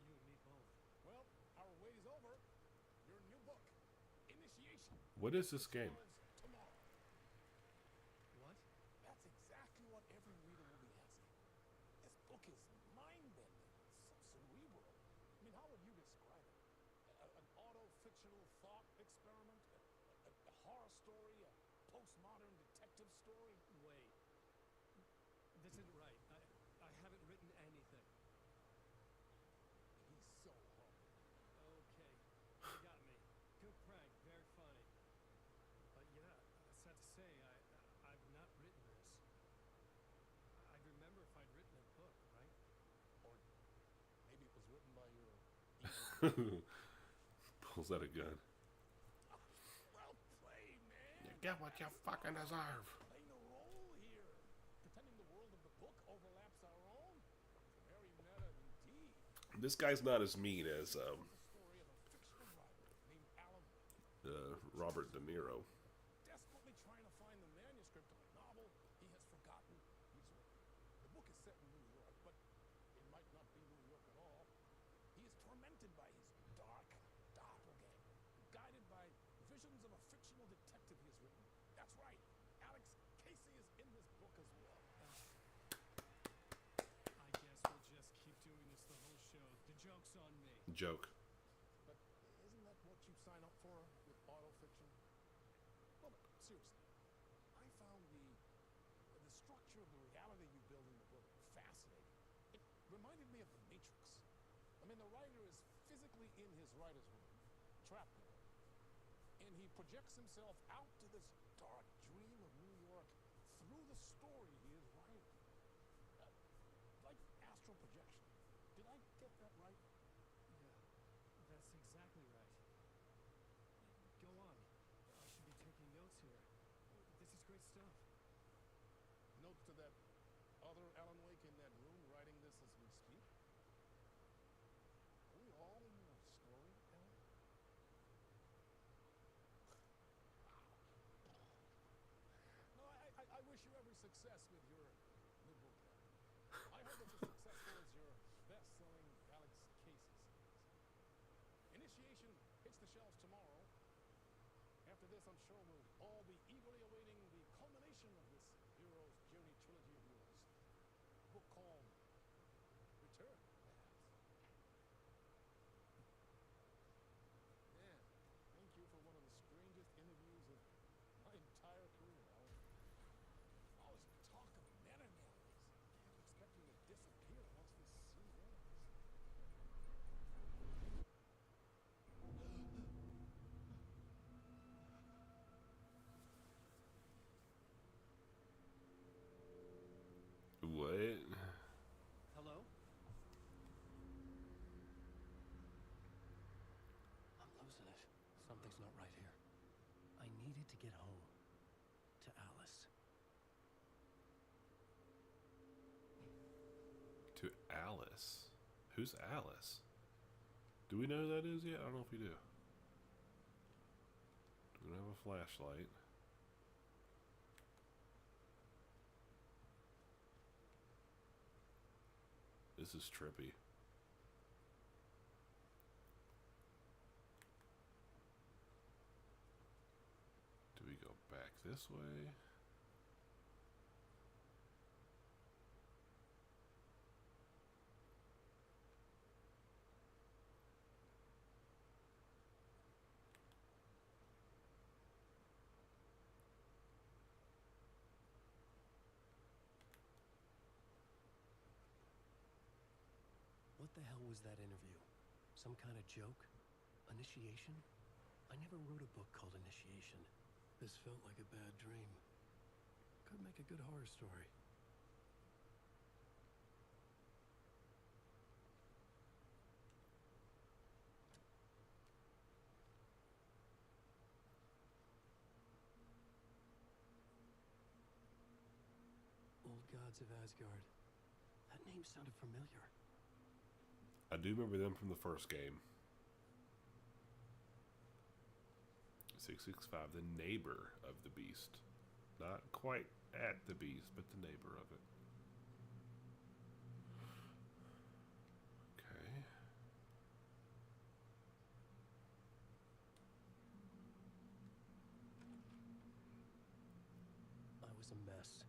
You and me both. Well, our wait is over. Your new book, Initiation. What is this game? Tomorrow. What? That's exactly what every reader will be asking. This book is mind-bending. So cerebral. I mean, how would you describe it? An auto-fictional thought experiment? A horror story? A postmodern detective story? Wait. This isn't right. I haven't written anything. He's so hard. Okay. You got me. Good prank. Very funny. But yeah, sad to say, I've not written this. I'd remember if I'd written a book, right? Or maybe it was written by your evil... Pulls out a gun. Well played, man! You get what you fucking deserve. Playing a role here. Pretending the world of the book overlaps our own. Very meta indeed. This guy's not as mean as The story of a fictional writer named Alan Wake. Robert De Niro. Desperately trying to find the manuscript of a novel he has forgotten he's written. The book is set in New York, but it might not be New York at all. He is tormented by his dark, That's right. Alex Casey is in this book as well. I guess we'll just keep doing this the whole show. The joke's on me. Joke. But isn't that what you sign up for with autofiction? Well, seriously, I found the structure of the reality you build in the book fascinating. It reminded me of The Matrix. I mean, the writer is physically in his writer's room, trapped there, and he projects himself out to this dark dream of New York through the story he is writing. Like astral projection. Did I get that right? Yeah, that's exactly right. Go on. I should be taking notes here. This is great stuff. Notes to that other Alan Wake in that room writing this as we speak? Are we all in your story, Alan? No, I wish you every success with your new book. I hope it's as successful as your best-selling Alex Casey series. Initiation hits the shelves tomorrow. After this, I'm sure we'll all be eagerly awaiting the culmination of this Hero's Journey trilogy of yours. A book called Return, perhaps. Man, thank you for one of the strangest interviews of my entire career, Alan. All this talk of meta-analysis. Can't expect you to disappear once this scene ends. What? Hello? I'm losing it. Something's not right here. I needed to get home. To Alice. To Alice? Who's Alice? Do we know who that is yet? I don't know if we do. Do we have a flashlight? This is trippy. Do we go back this way? What the hell was that interview? Some kind of joke? Initiation? I never wrote a book called Initiation. This felt like a bad dream. Could make a good horror story. Old Gods of Asgard. That name sounded familiar. I do remember them from the first game. 665, the neighbor of the beast. Not quite at the beast, but the neighbor of it. Okay. I was a mess.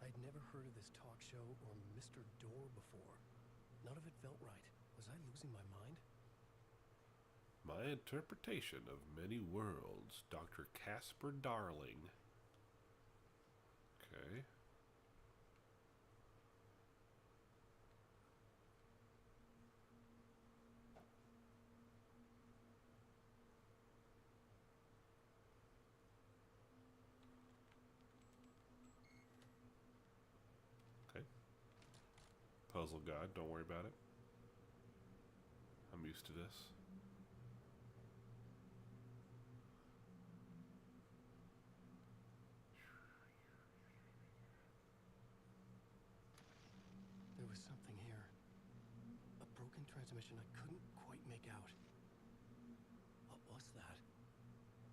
I'd never heard of this talk show or Mr. Door before. None of it felt right. Was I losing my mind? My interpretation of many worlds, Dr. Casper Darling. Okay. Okay. Puzzle God, don't worry about it. I'm used to this. There was something here. A broken transmission I couldn't quite make out. What was that?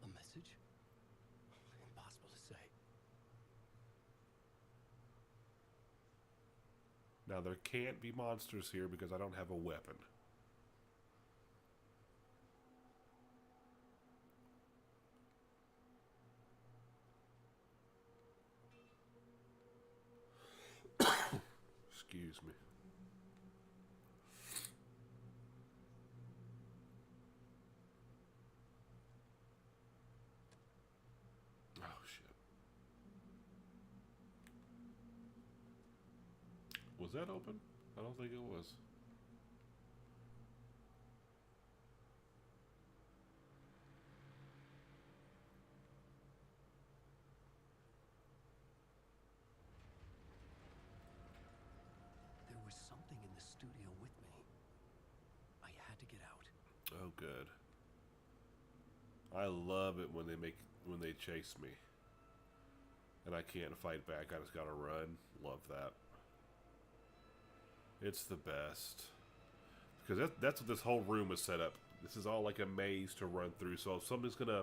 A message? Impossible to say. Now there can't be monsters here because I don't have a weapon. that open? I don't think it was. There was something in the studio with me. I had to get out. Oh, good. I love it when they chase me, and I can't fight back. I just gotta run. Love that. It's the best because that's what this whole room is set up. This is all like a maze to run through. So if something's gonna,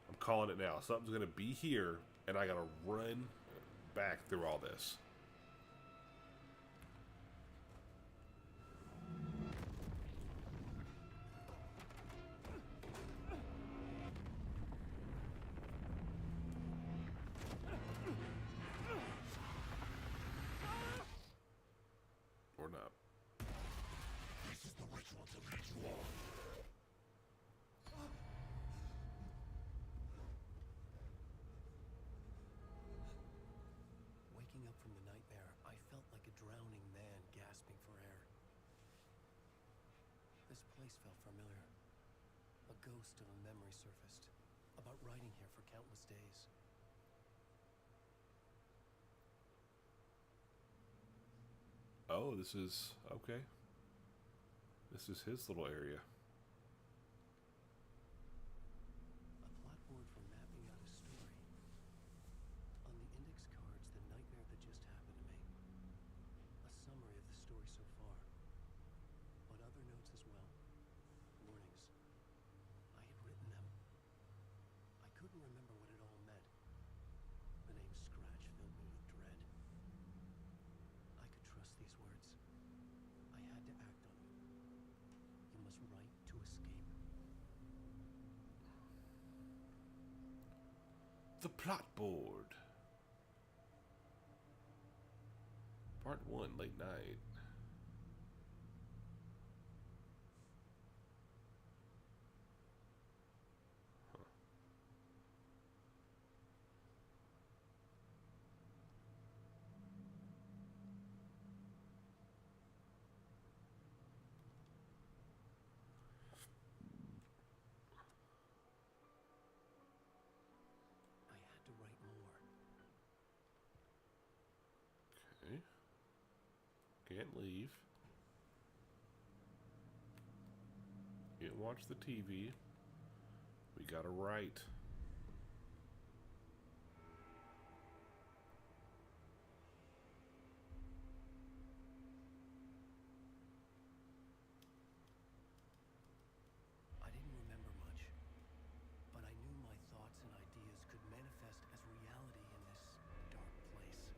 I'm calling it now. Something's gonna be here, and I gotta run back through all this. Or not. This is the ritual to lead you all. Waking up from the nightmare, I felt like a drowning man gasping for air. This place felt familiar. A ghost of a memory surfaced, about riding here for countless days. Oh, this is okay. This is his little area. A plotboard for mapping out a story. On the index cards, the nightmare that just happened to me. A summary of the story so far. But other notes as well. Warnings. I had written them. I couldn't remember what it all meant. The name Scratch filled me with dread. I could trust these words. I had to act on them. You must write to escape. The plot board. Part 1, late night. Huh. I had to write more. Okay. Can't leave. Can't watch the TV. We gotta write. I didn't remember much, but I knew my thoughts and ideas could manifest as reality in this dark place.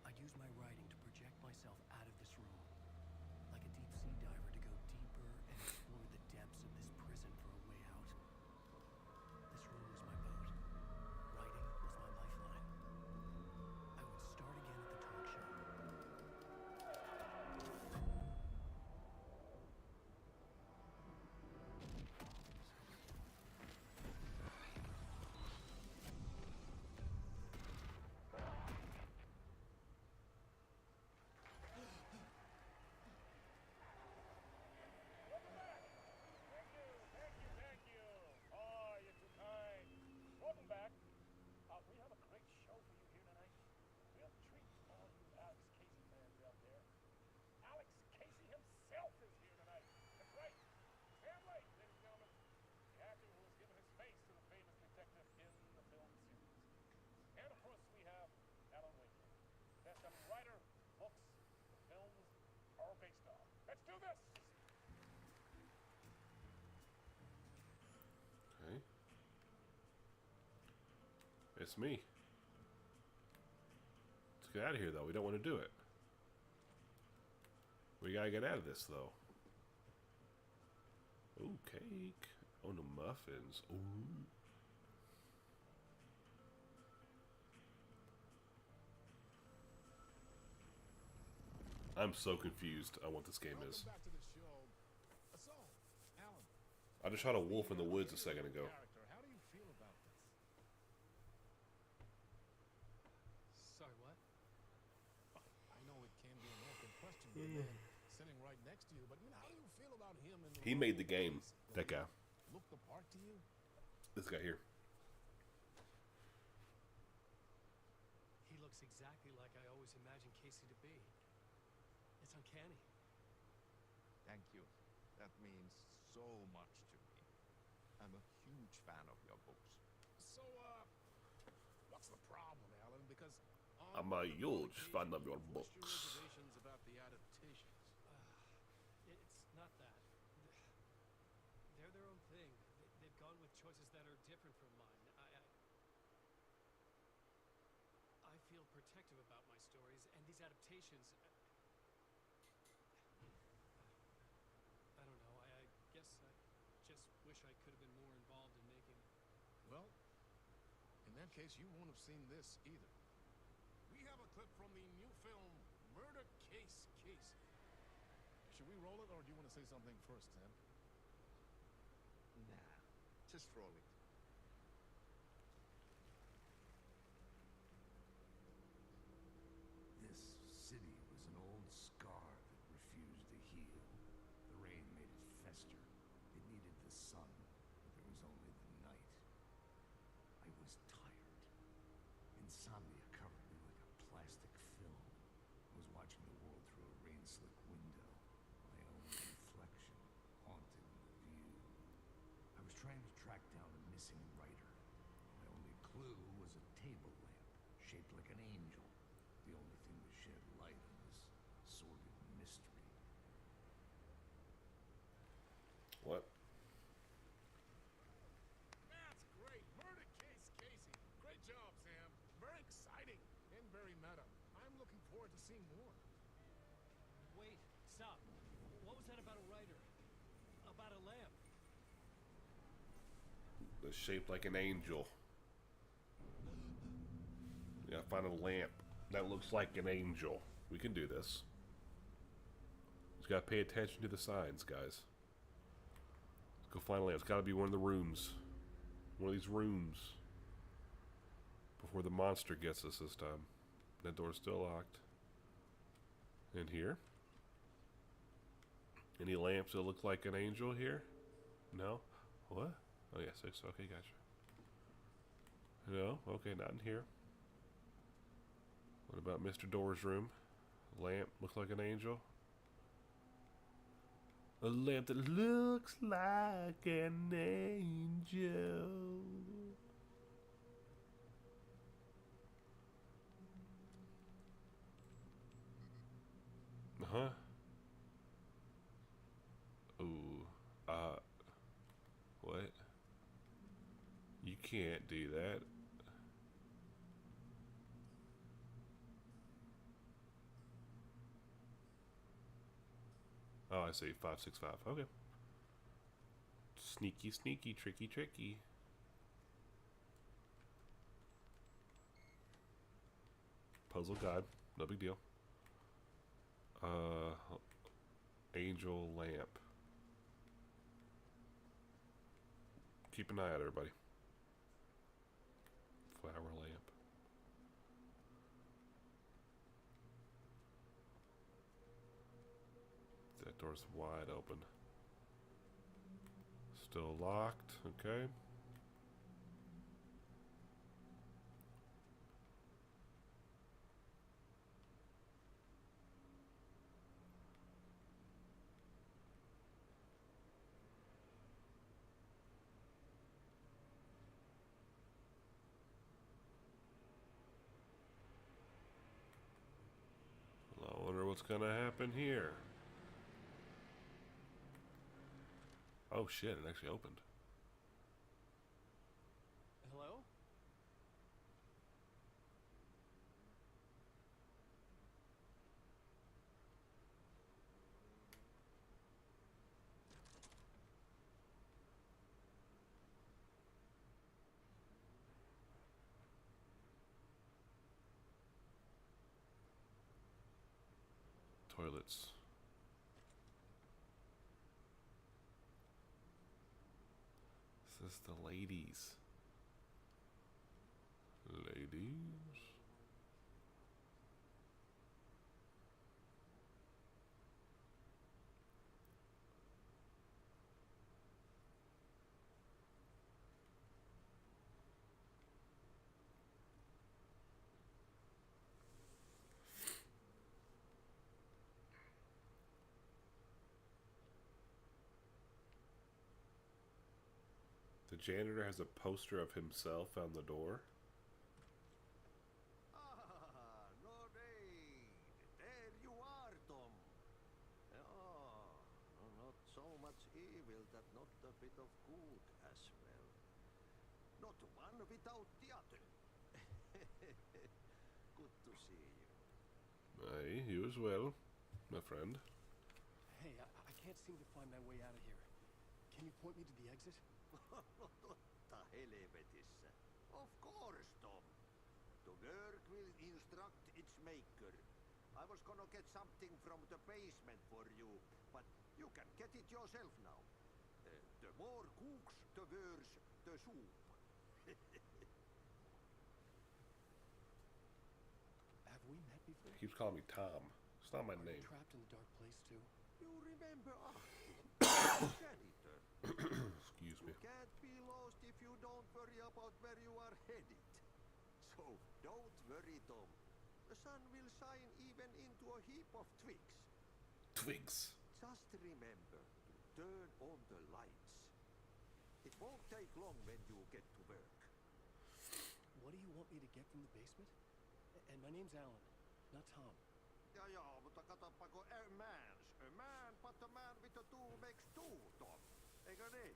I'd use my writing to project myself out of this room, like a deep sea diver to go deeper and explore the depths of this prison for a way out. This room was my boat. Writing was my lifeline. I would start again at the talk show. Thank you. Oh, you're too kind. Welcome back. We have a great show for you here tonight. We'll treat all you Alex Casey fans out there. Alex Casey himself is here tonight. That's right. Sam Lake, ladies and gentlemen. The actor who has given his face to the famous detective in the film series. And of course, we have Alan Wake. Best of writer, books, films are based on. Let's do this! Okay. It's me. Let's get out of here, though. We don't want to do it. We gotta get out of this, though. Ooh, cake. Oh, no muffins. Ooh. I'm so confused on what this game is. Welcome back to the show. So, Alan. I just shot a wolf in the woods a second ago. Character, how do you feel about this? Sorry, what? I know it can good man sitting right next to you. But I mean, how do you feel about him? In the He made the game. That guy. Look the part to you. This guy here. He looks exactly like I always imagined Casey to be. It's uncanny. Thank you. That means so much to me. I'm a huge fan of your books. So, what's the problem, Alan? Because I'm a huge fan of your What's your books. reservations about the adaptations? It's not that. They're their own thing. They've gone with choices that are different from mine. I feel protective about my stories, and these adaptations. I don't know. I guess I just wish I could have been more involved in making. Well, in that case, you won't have seen this either. We have a clip from the new film, Murder Case Casey. Should we roll it, or do you want to say something first, Sam? Nah, just roll it. This city was an old scar that refused to heal. The rain made it fester. It needed the sun, but there was only the night. I was tired. Insomnia covered me like a plastic film. I was watching the world through a rain-slick window. My own reflection haunted the view. I was trying to track down a missing writer. My only clue was a table lamp, shaped like an angel. The only thing to shed light on this sordid mystery. What? That's great. Murder Case Casey. Great job, Sam. Very exciting and very meta. I'm looking forward to seeing more. Wait, stop. What was that about a writer? About a lamp? That's shaped like an angel. Yeah, find a lamp that looks like an angel. We can do this. Just gotta pay attention to the signs, guys. Let's go find a lamp. It's gotta be one of the rooms. One of these rooms. Before the monster gets us this time. That door's still locked. In here. Any lamps that look like an angel here? No? What? Oh yeah, 6. Okay, gotcha. No? Okay, not in here. What about Mr. Door's room? Lamp looks like an angel. A lamp that looks like an angel. Uh-huh. Ooh. What? You can't do that. Oh, I see. 565. Okay. Sneaky, sneaky, tricky, tricky. Puzzle guide. No big deal. Angel lamp. Keep an eye out, everybody. Flower lamp. That door's wide open. Still locked. Okay. I wonder what's gonna happen here. Oh shit, it actually opened. Hello? Toilets. This is the ladies. Ladies. The janitor has a poster of himself on the door. Ah, no raid. There you are, Tom. Oh, not so much evil that not a bit of good as well. Not one without the other. Good to see you. Aye, you as well, my friend. Hey, I can't seem to find my way out of here. Can you point me to the exit? Totta helvetissä. Of course, Tom. The work will instruct its maker. I was gonna get something from the basement for you, but you can get it yourself now. The more cooks, the worse the soup. Have we met before? He keeps calling me Tom. It's not my Are name. you trapped in the dark place too? You remember janitor. Excuse me. You can't be lost if you don't worry about where you are headed. So don't worry, Tom. The sun will shine even into a heap of twigs. Twigs. Just remember to turn on the lights. It won't take long when you get to work. What do you want me to get from the basement? And my name's Alan, not Tom. Ja, mutta katsoppa a man, but a man with a tool makes two, Tom. Eikö niin?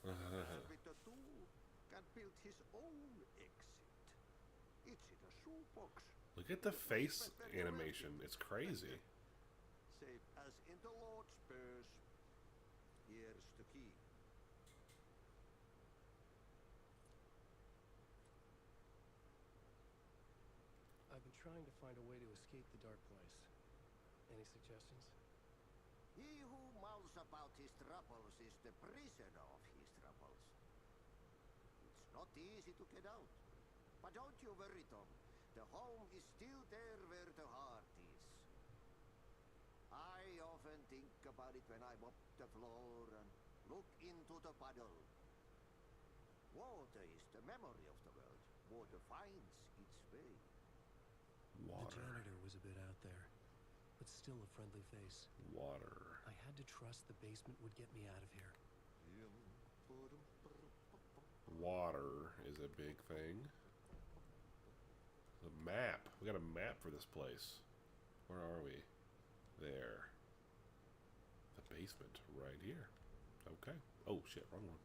Man with a tool can build his own exit. It's in a shoebox. Look at the face animation. It's crazy. Safe as in the Lord's purse. Here's the key. I've been trying to find a way to escape the dark place. Any suggestions? He who mouths about his troubles is the prisoner of his troubles. It's not easy to get out. But don't you worry, Tom. The home is still there where the heart is. I often think about it when I mop the floor and look into the puddle. Water is the memory of the world. Water finds its way. The Water. janitor was a bit out there, but still a friendly face. Water. I had to trust the basement would get me out of here. Water is a big thing. The map. We got a map for this place. Where are we? There. The basement right here. Okay. Oh shit, wrong one.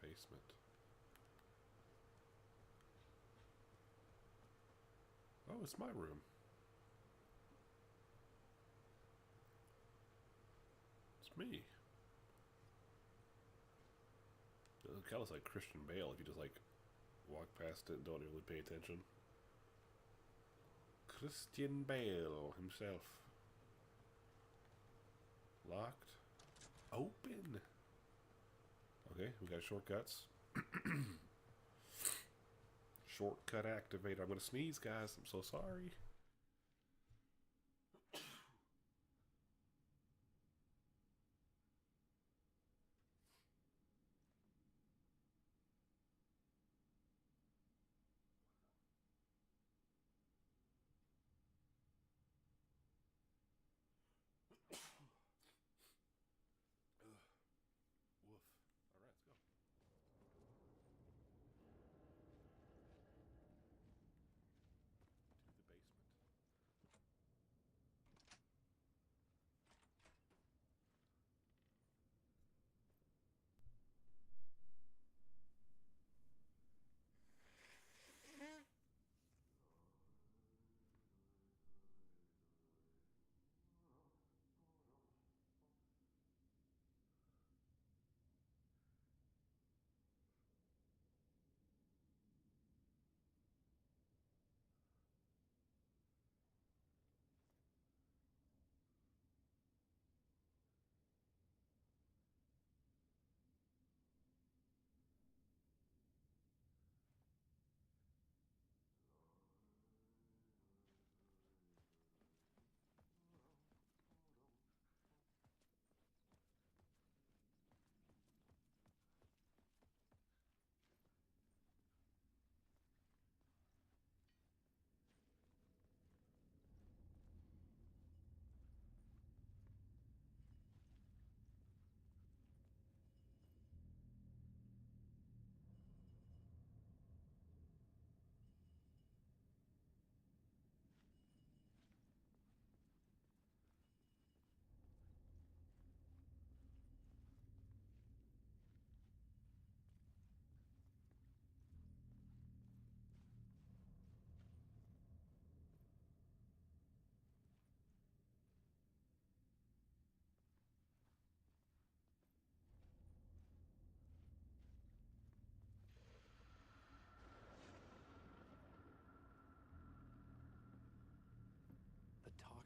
Basement. Oh, it's my room. It's me. It kind of looks like Christian Bale if you just like walk past it and don't really pay attention. Christian Bale himself. Locked. Open. Okay, we got shortcuts. Shortcut activated. I'm gonna sneeze, guys. I'm so sorry. Woof. All right, let's go. To the basement.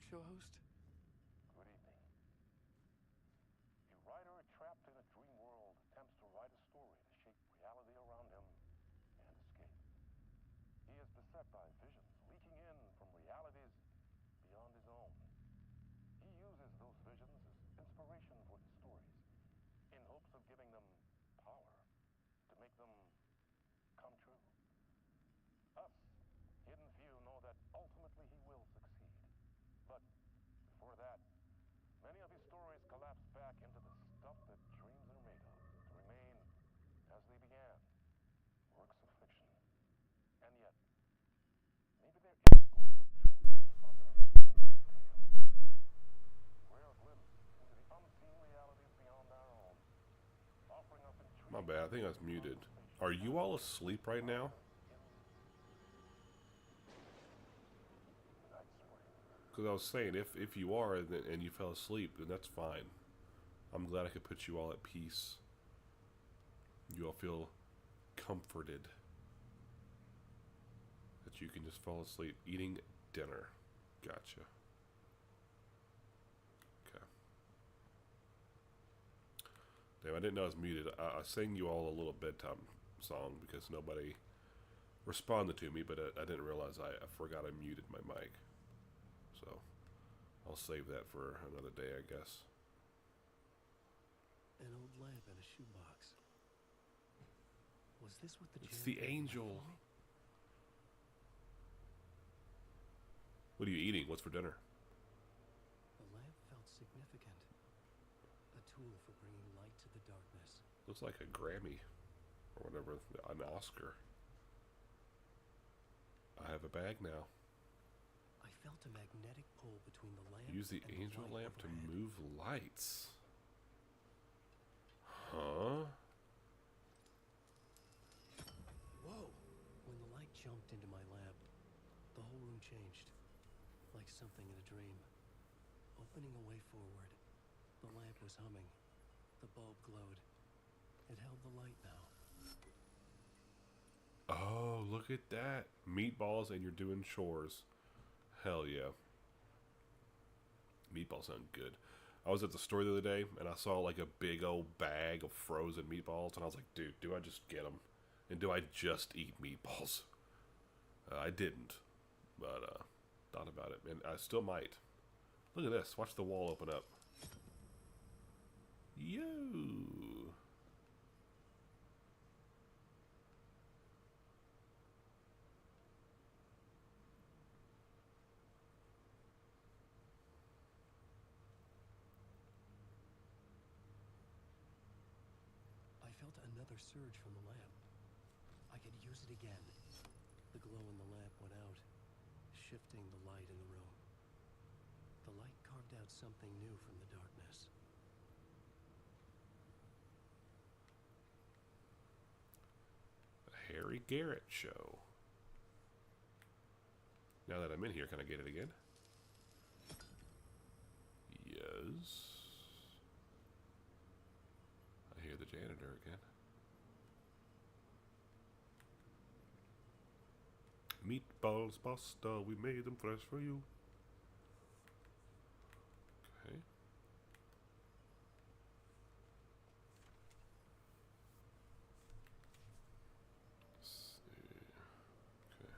show host. Good evening. A writer trapped in a dream world attempts to write a story to shape reality around him and escape. He is beset by visions leaking in from realities beyond his own. He uses those visions as inspiration for his stories, in hopes of giving them power, to make them come true. Us, hidden few, know that ultimately he will succeed. But before that, many of his stories collapse back into the stuff that dreams are made of, to remain as they began, works of fiction. And yet, maybe there is a gleam of truth to be unearthed from this tale. Rare glimpse into the unseen realities beyond our own, offering up intriguing... My bad, I think I was muted. Are you all asleep right now? Because I was saying, if you are and you fell asleep, then that's fine. I'm glad I could put you all at peace. You all feel comforted that you can just fall asleep eating dinner. Gotcha. Okay. Damn, I didn't know I was muted. I sang you all a little bedtime song because nobody responded to me, but I didn't realize I forgot I muted my mic. So I'll save that for another day, I guess. An old lamp in a shoebox. Was this what the It's the janitor left angel. for me? What are you eating? What's for dinner? The lamp felt significant. A tool for bringing light to the darkness. Looks like a Grammy or whatever, an Oscar. I have a bag now. I felt a magnetic pull between the lamp Use the and angel light lamp to overhead. move lights. Huh? Whoa! When the light jumped into my lamp, the whole room changed. Like something in a dream. Opening a way forward. The lamp was humming. The bulb glowed. It held the light now. Oh, look at that. Meatballs and you're doing chores. Hell yeah. Meatballs sound good. I was at the store the other day and I saw like a big old bag of frozen meatballs and I was like, dude, do I just get them? And do I just eat meatballs? I didn't, but thought about it, and I still might. Look at this. Watch the wall open up. Yo. I felt another surge from the lamp. I could use it again. The glow in the lamp went out, shifting the light in the room. The light carved out something new from the darkness. The Harry Garrett Show. Now that I'm in here, can I get it again? Yes. I hear the janitor again. Meatballs, pasta, we made them fresh for you. Okay. Let's see. Okay.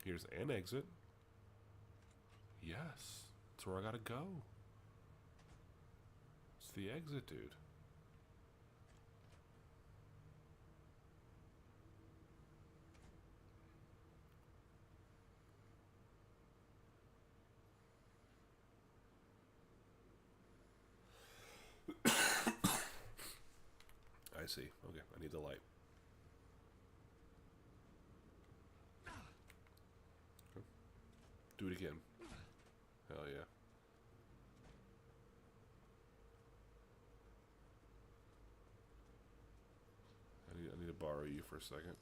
Here's an exit. Yes. That's where I gotta go. It's the exit, dude. I I see. Okay, I need the light. Okay. Do it again. Hell yeah. I need to borrow you for a second.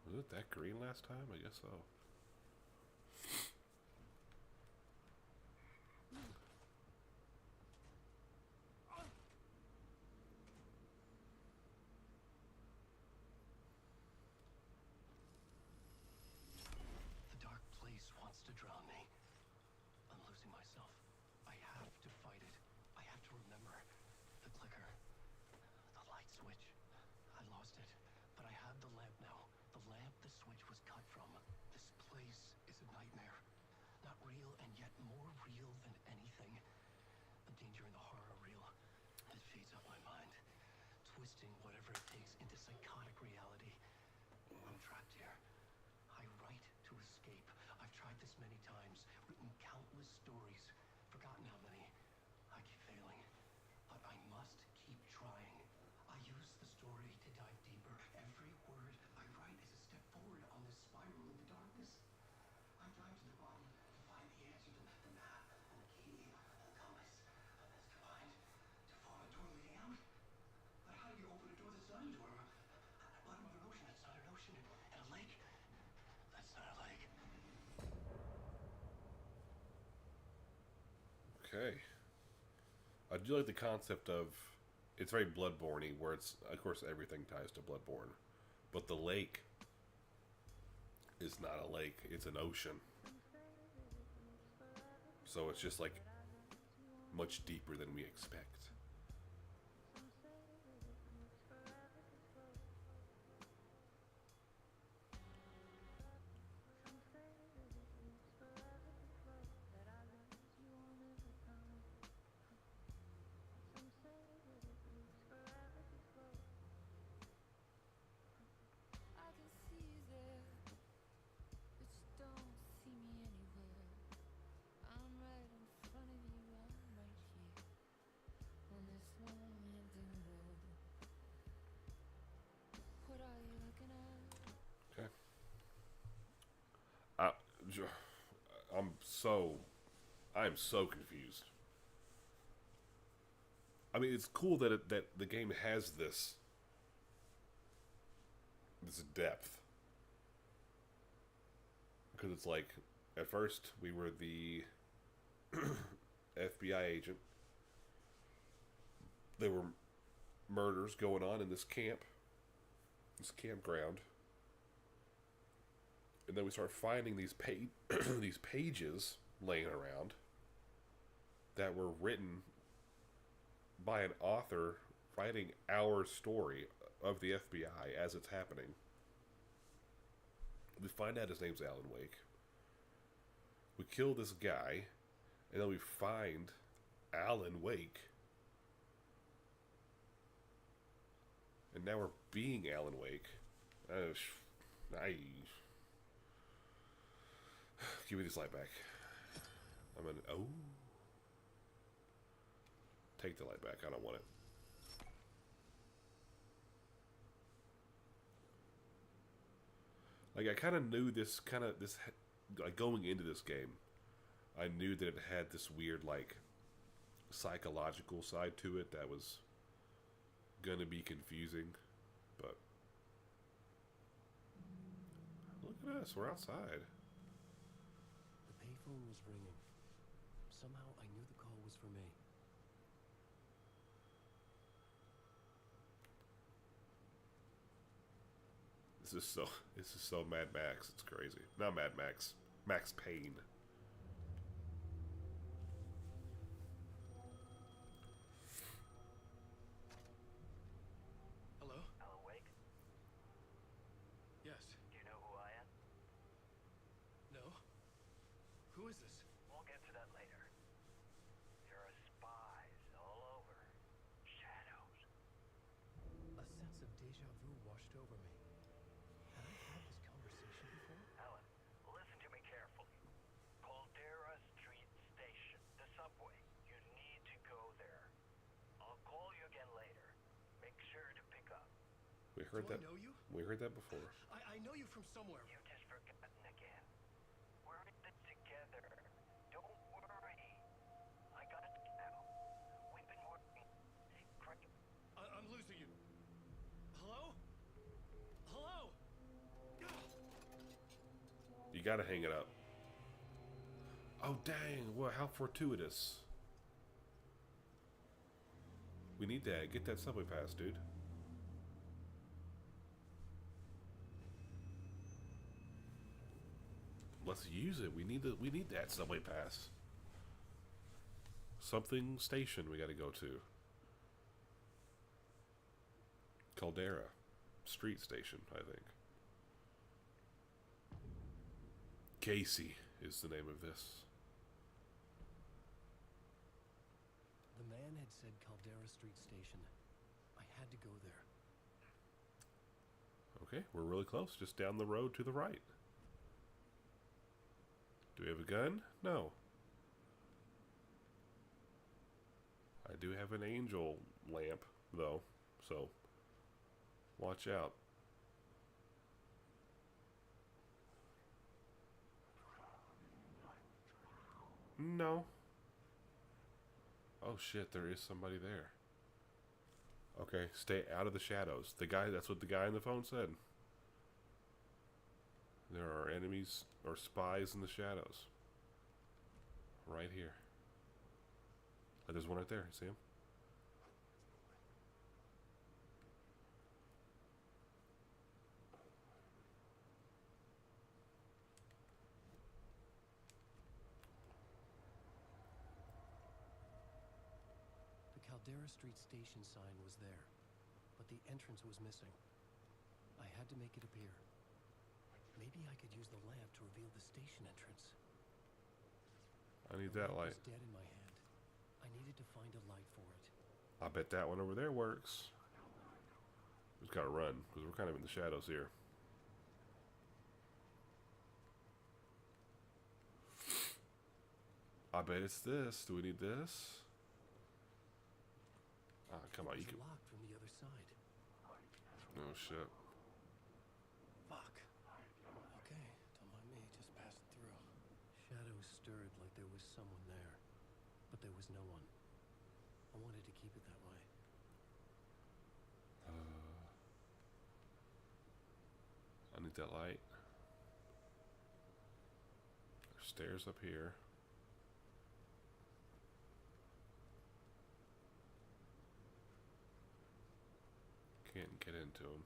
Was it that green last time? I guess so. The dark place wants to drown me. I'm losing myself. I have to fight it. I have to remember. The clicker. The light switch. I lost it. But I have the lamp now. The lamp the switch was cut from. This place is a nightmare. Not real, and yet more real than anything. The danger and the horror are real. It feeds up my mind. Twisting whatever it takes into psychotic reality. I'm trapped here. I write to escape. I've tried this many times, written countless stories, forgotten how many. I keep failing, but I must keep trying. I use the story to dive deeper. Every word I write is a step forward on this spiral in the darkness. I dive to the bottom to find the answer to the map and the key and the compass. And that's combined to form a door leading out. But how do you open a door that's not a door? At the bottom of an ocean that's not an ocean. And a lake that's not a lake. Okay. I do like the concept of, it's very Bloodborne-y, where it's, of course, everything ties to Bloodborne. But the lake is not a lake, it's an ocean. So it's just like much deeper than we expect. I can see you there, but you don't see me anywhere. I'm right in front of you, I'm right here on this long-ending road. What are you looking at? Okay. I'm so confused. I mean, it's cool that that the game has this depth, because it's like, at first we were the FBI agent. There were murders going on in this campground, and then we start finding these these pages laying around that were written by an author writing our story of the FBI as it's happening. We find out his name's Alan Wake. We kill this guy, and then we find Alan Wake. And now we're being Alan Wake. Give me this light back. Oh. Take the light back. I don't want it. Like, I kind of knew like, going into this game, I knew that it had this weird, like, psychological side to it that was gonna be confusing, but look at us, we're outside. The payphone was ringing. Somehow I knew the call was for me. This is so Mad Max. It's crazy. Not Mad Max. Max Payne. Hello? Alan Wake, Yes. do you know who I am? No? Who is this? We'll get to that later. There are spies all over. Shadows. A sense of deja vu washed over me. Had I had this conversation before? Alan, listen to me carefully. Caldera We heard Do that. I know you? We heard that before. I know you from somewhere. You just forgotten again. We're in it together. Don't worry. I got it now. We've been working. I'm losing you. Hello? Hello? You gotta hang it up. Oh dang! Well, how fortuitous. We need that. Get that subway pass, dude. Let's use it. We need that subway pass. Something station we got to go to. Caldera Street Station, I think. Casey is the name of this. The man had said Caldera Street Station. I had to go there. Okay, we're really close. Just down the road to the right. Do we have a gun? No. I do have an angel lamp, though, so watch out. No. Oh shit, there is somebody there. Okay, stay out of the shadows. That's what the guy on the phone said. There are enemies or spies in the shadows. Right here. Oh, there's one right there. See him? The Caldera Street Station sign was there, but the entrance was missing. I had to make it appear. Maybe I could use the lamp to reveal the station entrance. I need The that lamp light. was dead in my hand. I needed to find a light for it. I bet that one over there works. We've got to run, because we're kind of in the shadows here. I bet it's this. Do we need this? Ah, come on. You It can... was locked from the other side. Oh, shit. Fuck. Okay, don't mind me, just passing through. Shadows stirred like there was someone there, but there was no one. I wanted to keep it that way. I need that light. There's stairs up here. Can't get into them.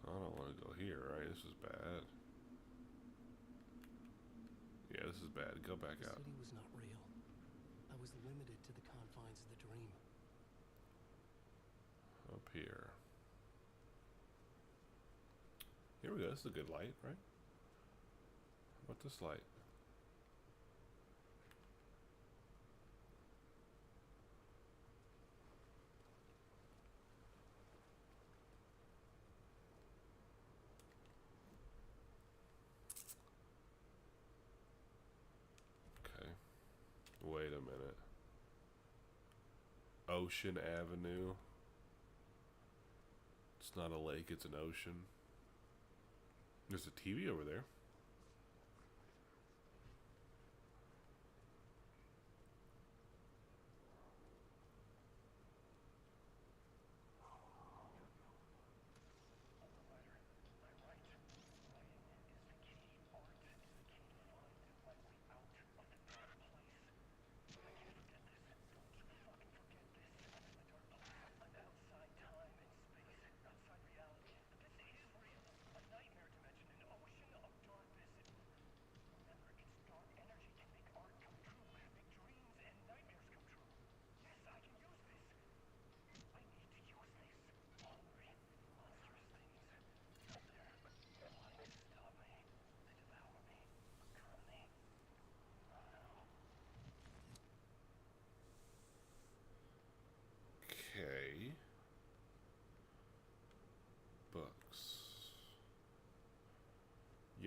I don't want to go here, right? This is bad. Yeah, this is bad. Go back The out. city was not real. I was limited to the confines of the dream. Up here. Here we go. This is a good light, right? How about this light? Okay. Wait a minute. Ocean Avenue. It's not a lake, it's an ocean. There's a TV over there.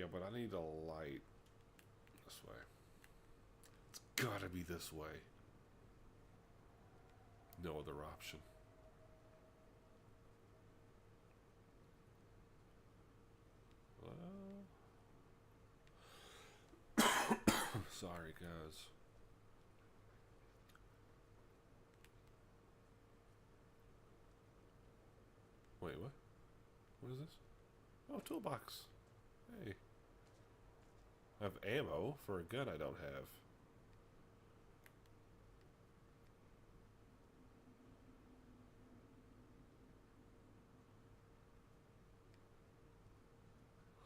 Yeah, but I need a light this way. It's gotta be this way. No other option. Sorry, guys. Wait, what? What is this? Oh, toolbox. Hey. I have ammo for a gun I don't have.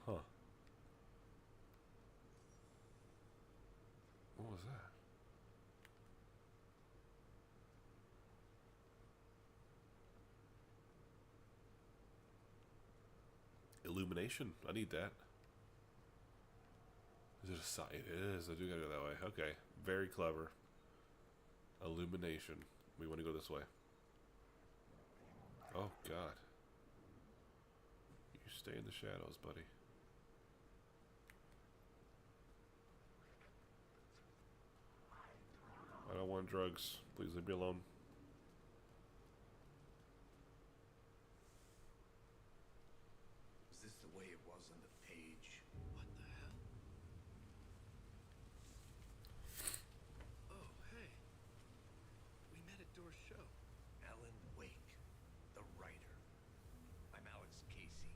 Huh. What was that? Illumination. I need that. Is it a sign? It is. I do gotta go that way. Okay. Very clever. Illumination. We want to go this way. Oh, God. You stay in the shadows, buddy. I don't want drugs. Please leave me alone. Is this the way it was on the page? What the hell? Oh, hey. We met at Door's show. Alan Wake, the writer. I'm Alex Casey,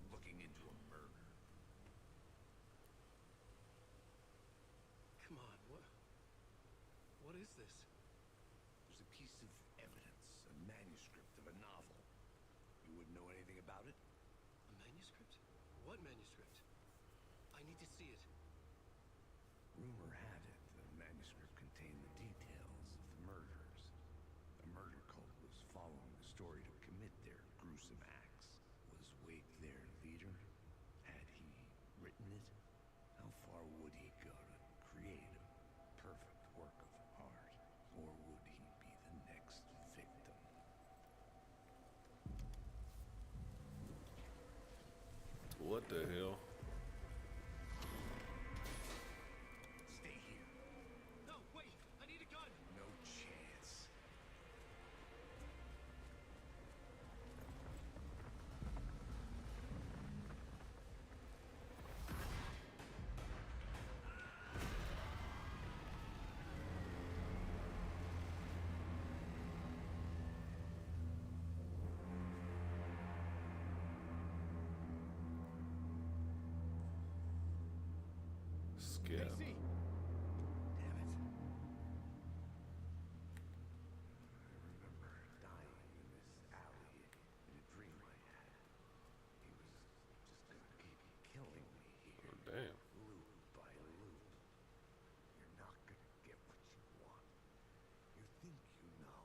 looking into a murder. Come on, what is this? There's a piece of evidence, a manuscript of a novel. You wouldn't know anything about it? A manuscript? What manuscript? I need to see it. Rumor had it the manuscript contained the details of the murders. A murder cult was following the story to commit their gruesome acts. Was Wake their leader? Had he written it? How far would he go to create a perfect work of art? Or would he be the next victim? What the hell? Stay here. No, wait! I need a gun! No chance. Skip. Casey! Damn it. I remember dying in this alley in a dream I had. He was just gonna keep killing me here. Oh, damn. Loop by loop. You're not gonna get what you want. You think you know.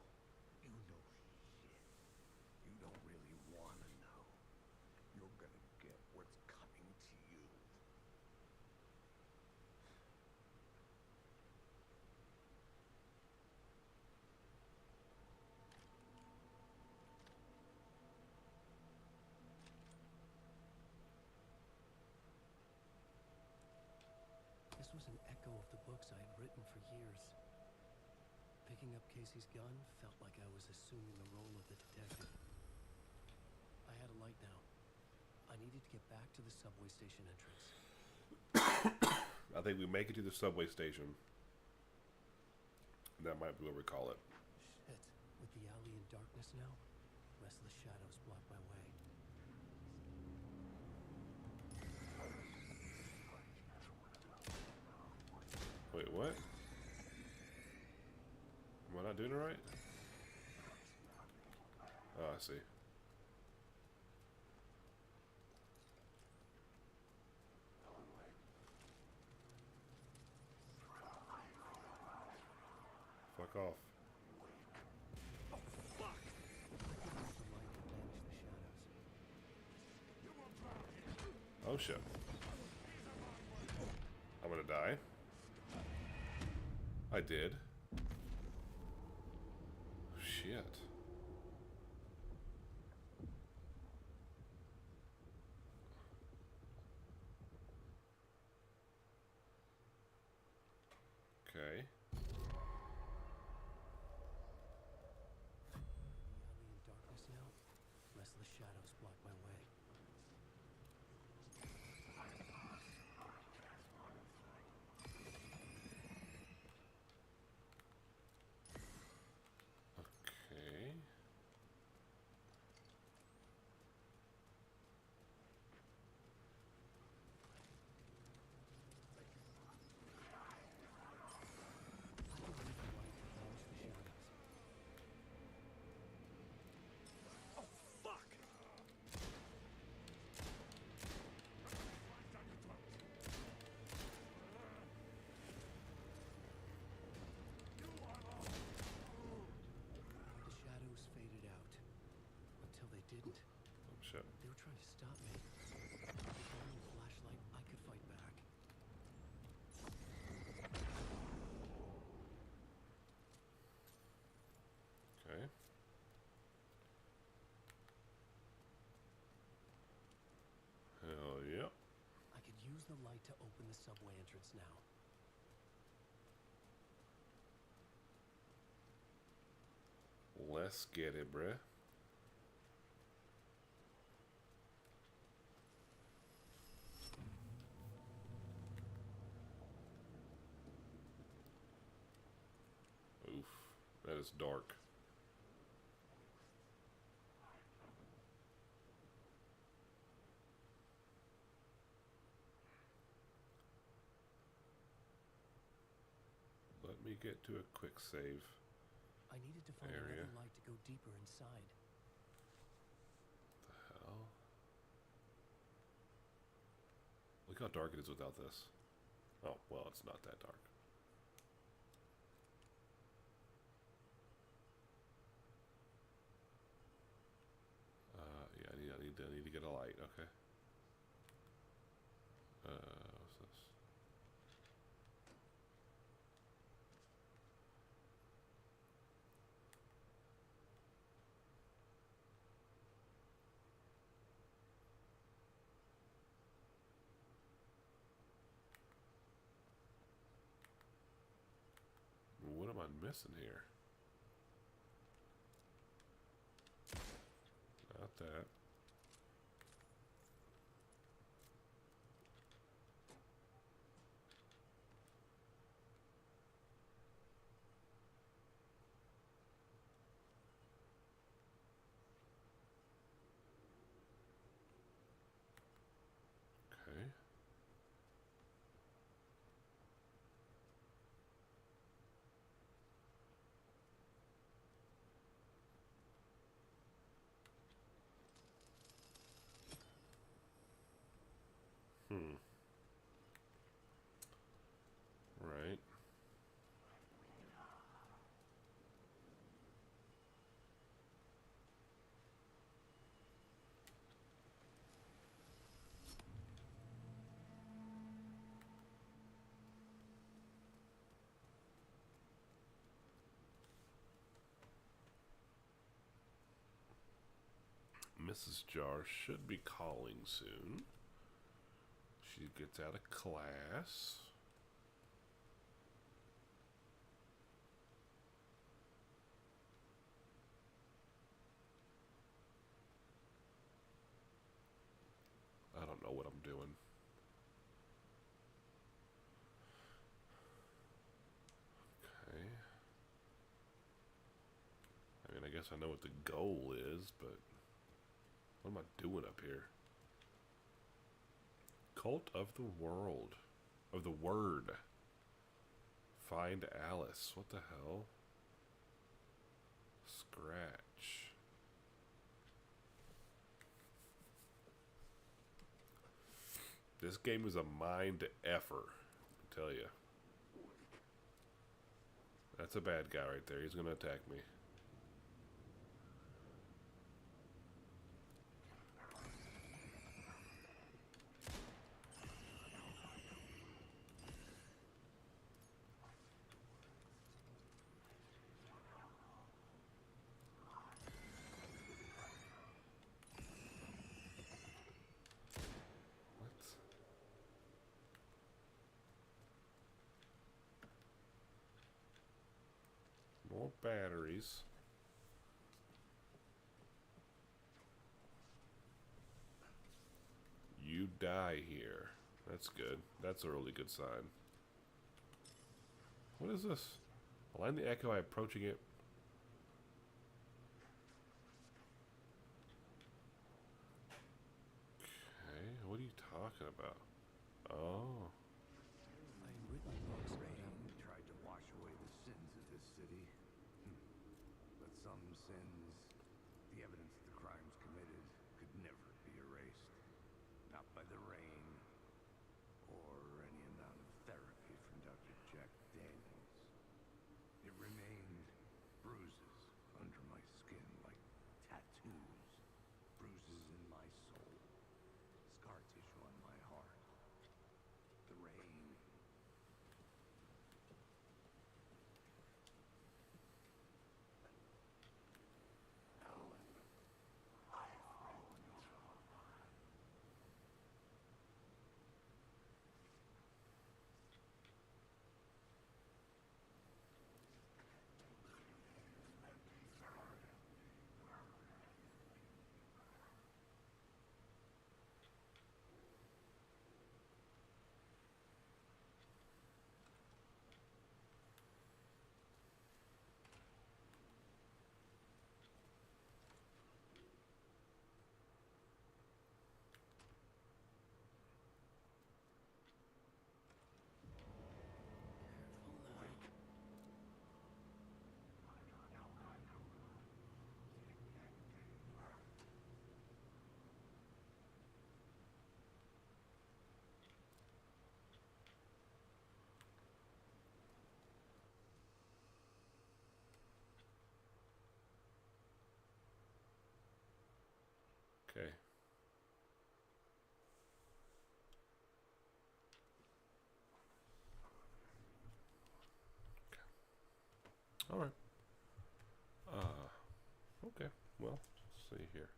You know shit. You don't really wanna know. You're gonna get what's coming to you. This was an echo of the books I had written for years. Picking up Casey's gun felt like I was assuming the role of the detective. I had a light now. I needed to get back to the subway station entrance. I think we make it to the subway station. That might be what we call it. Shit. With the alley in darkness now, restless shadows block my way. Wait, what? Am I not doing it right? Oh, I see. Fuck off. The light had banished the shadows. Oh shit. I'm gonna die. I did. Shit. stop me. With a gun and flashlight, I could fight back. Okay. Hell yeah. I could use the light to open the subway entrance now. Let's get it, bruh. Oof, that is dark. Let me get to a quick save. I needed to find Area. another light to go deeper inside. What the hell? Look how dark it is without this. Oh, well, it's not that dark. Yeah, I need to get a light. Okay. What's this? What am I missing here? Not that. Okay. Right. Mrs. Jar should be calling soon. She gets out of class. I don't know what I'm doing. Okay. I mean, I guess I know what the goal is, but what am I doing up here? Cult of the World. Of the Word. Find Alice. What the hell? Scratch. This game is a mind effer, I tell you. That's a bad guy right there. He's gonna attack me. More batteries. You die here. That's good. That's a really good sign. What is this? Align the echo by approaching it. Okay, what are you talking about? Oh. I've written books about Rain tried to wash away the sins of this city. But some sins, the evidence of the crimes committed, could never be erased. Not by the rain, or any amount of therapy from Dr. Jack Daniels. It remained bruises under my skin, like tattoos. Bruises in my soul. Okay. All right. Okay. Well, let's see here.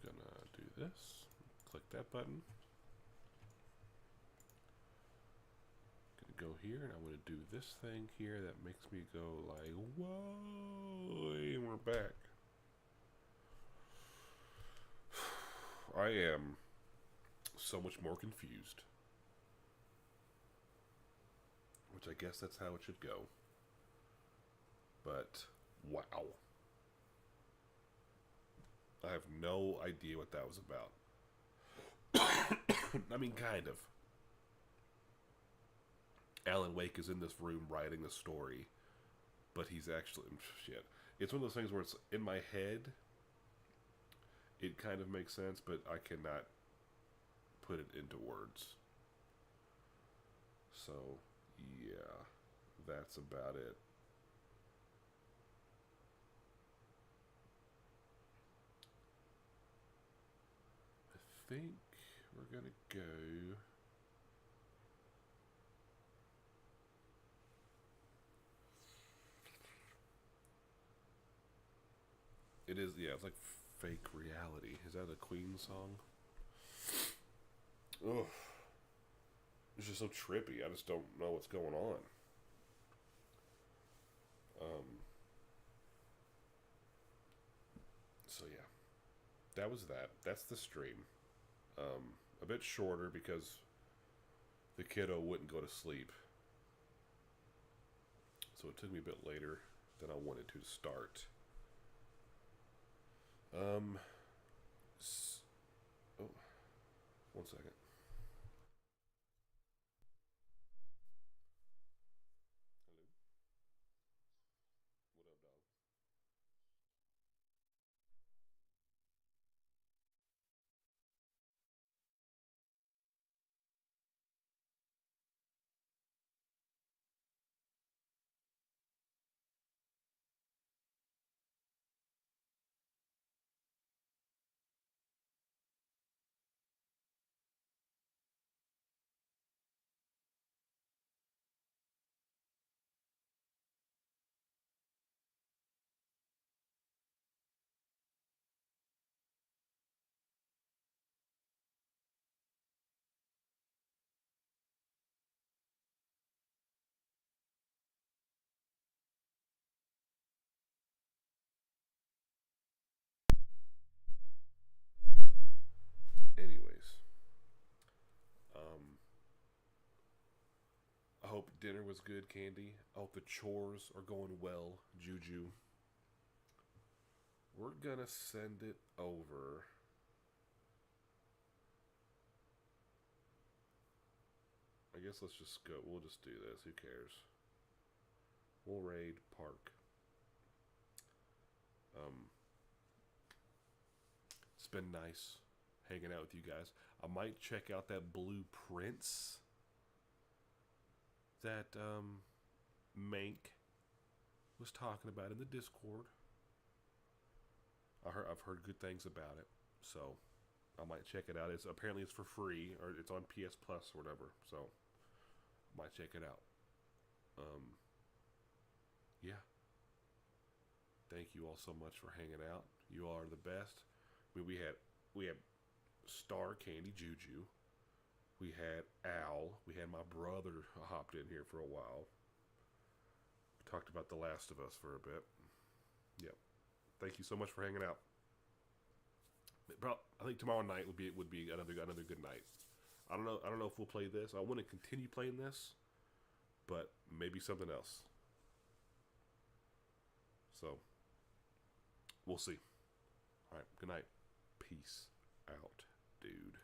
Gonna do this. Click that button. Gonna go here, and I'm gonna do this thing here that makes me go like, whoa, and we're back. I am so much more confused. Which I guess that's how it should go. But, wow. I have no idea what that was about. I mean, kind of. Alan Wake is in this room writing the story, but he's actually... Shit. It's one of those things where it's in my head. It kind of makes sense, but I cannot put it into words. So, yeah. That's about it. I think we're gonna go... It is, yeah, it's like fake reality. Is that a Queen song? Ugh. It's just so trippy. I just don't know what's going on. So yeah. That was that. That's the stream. A bit shorter because the kiddo wouldn't go to sleep. So it took me a bit later than I wanted to start. Oh, 1 second. Hello? What up, dog? Anyways, I hope dinner was good, Candy. I hope the chores are going well, Juju. We're gonna send it over. I guess let's just go. We'll just do this. Who cares? We'll raid Park. It's been nice hanging out with you guys. I might check out that Blue Prince that Mank was talking about in the Discord. I've heard good things about it, so I might check it out. It's apparently it's for free, or it's on PS Plus or whatever. So I might check it out. Yeah. Thank you all so much for hanging out. You all are the best. I mean, we had Star Candy Juju. We had Al. We had my brother hopped in here for a while. We talked about The Last of Us for a bit. Yep. Thank you so much for hanging out. Bro, I think tomorrow night would be another good night. I don't know if we'll play this. I want to continue playing this, but maybe something else. So we'll see. All right. Good night. Peace out, dude.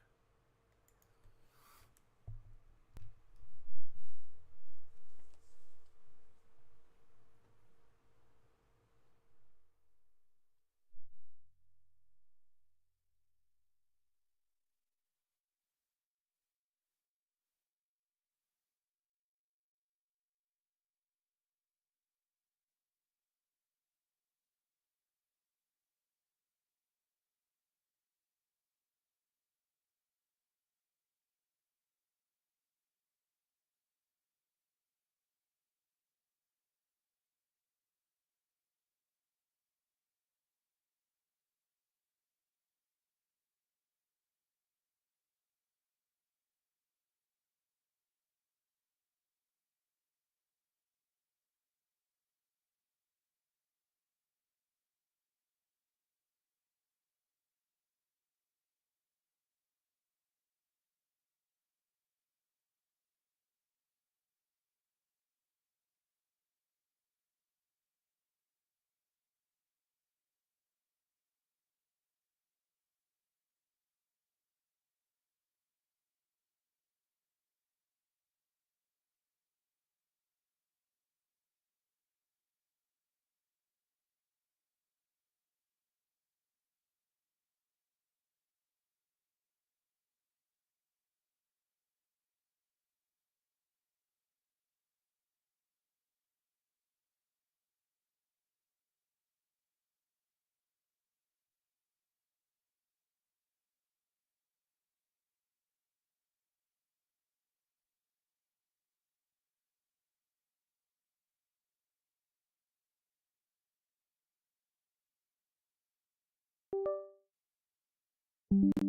Bye.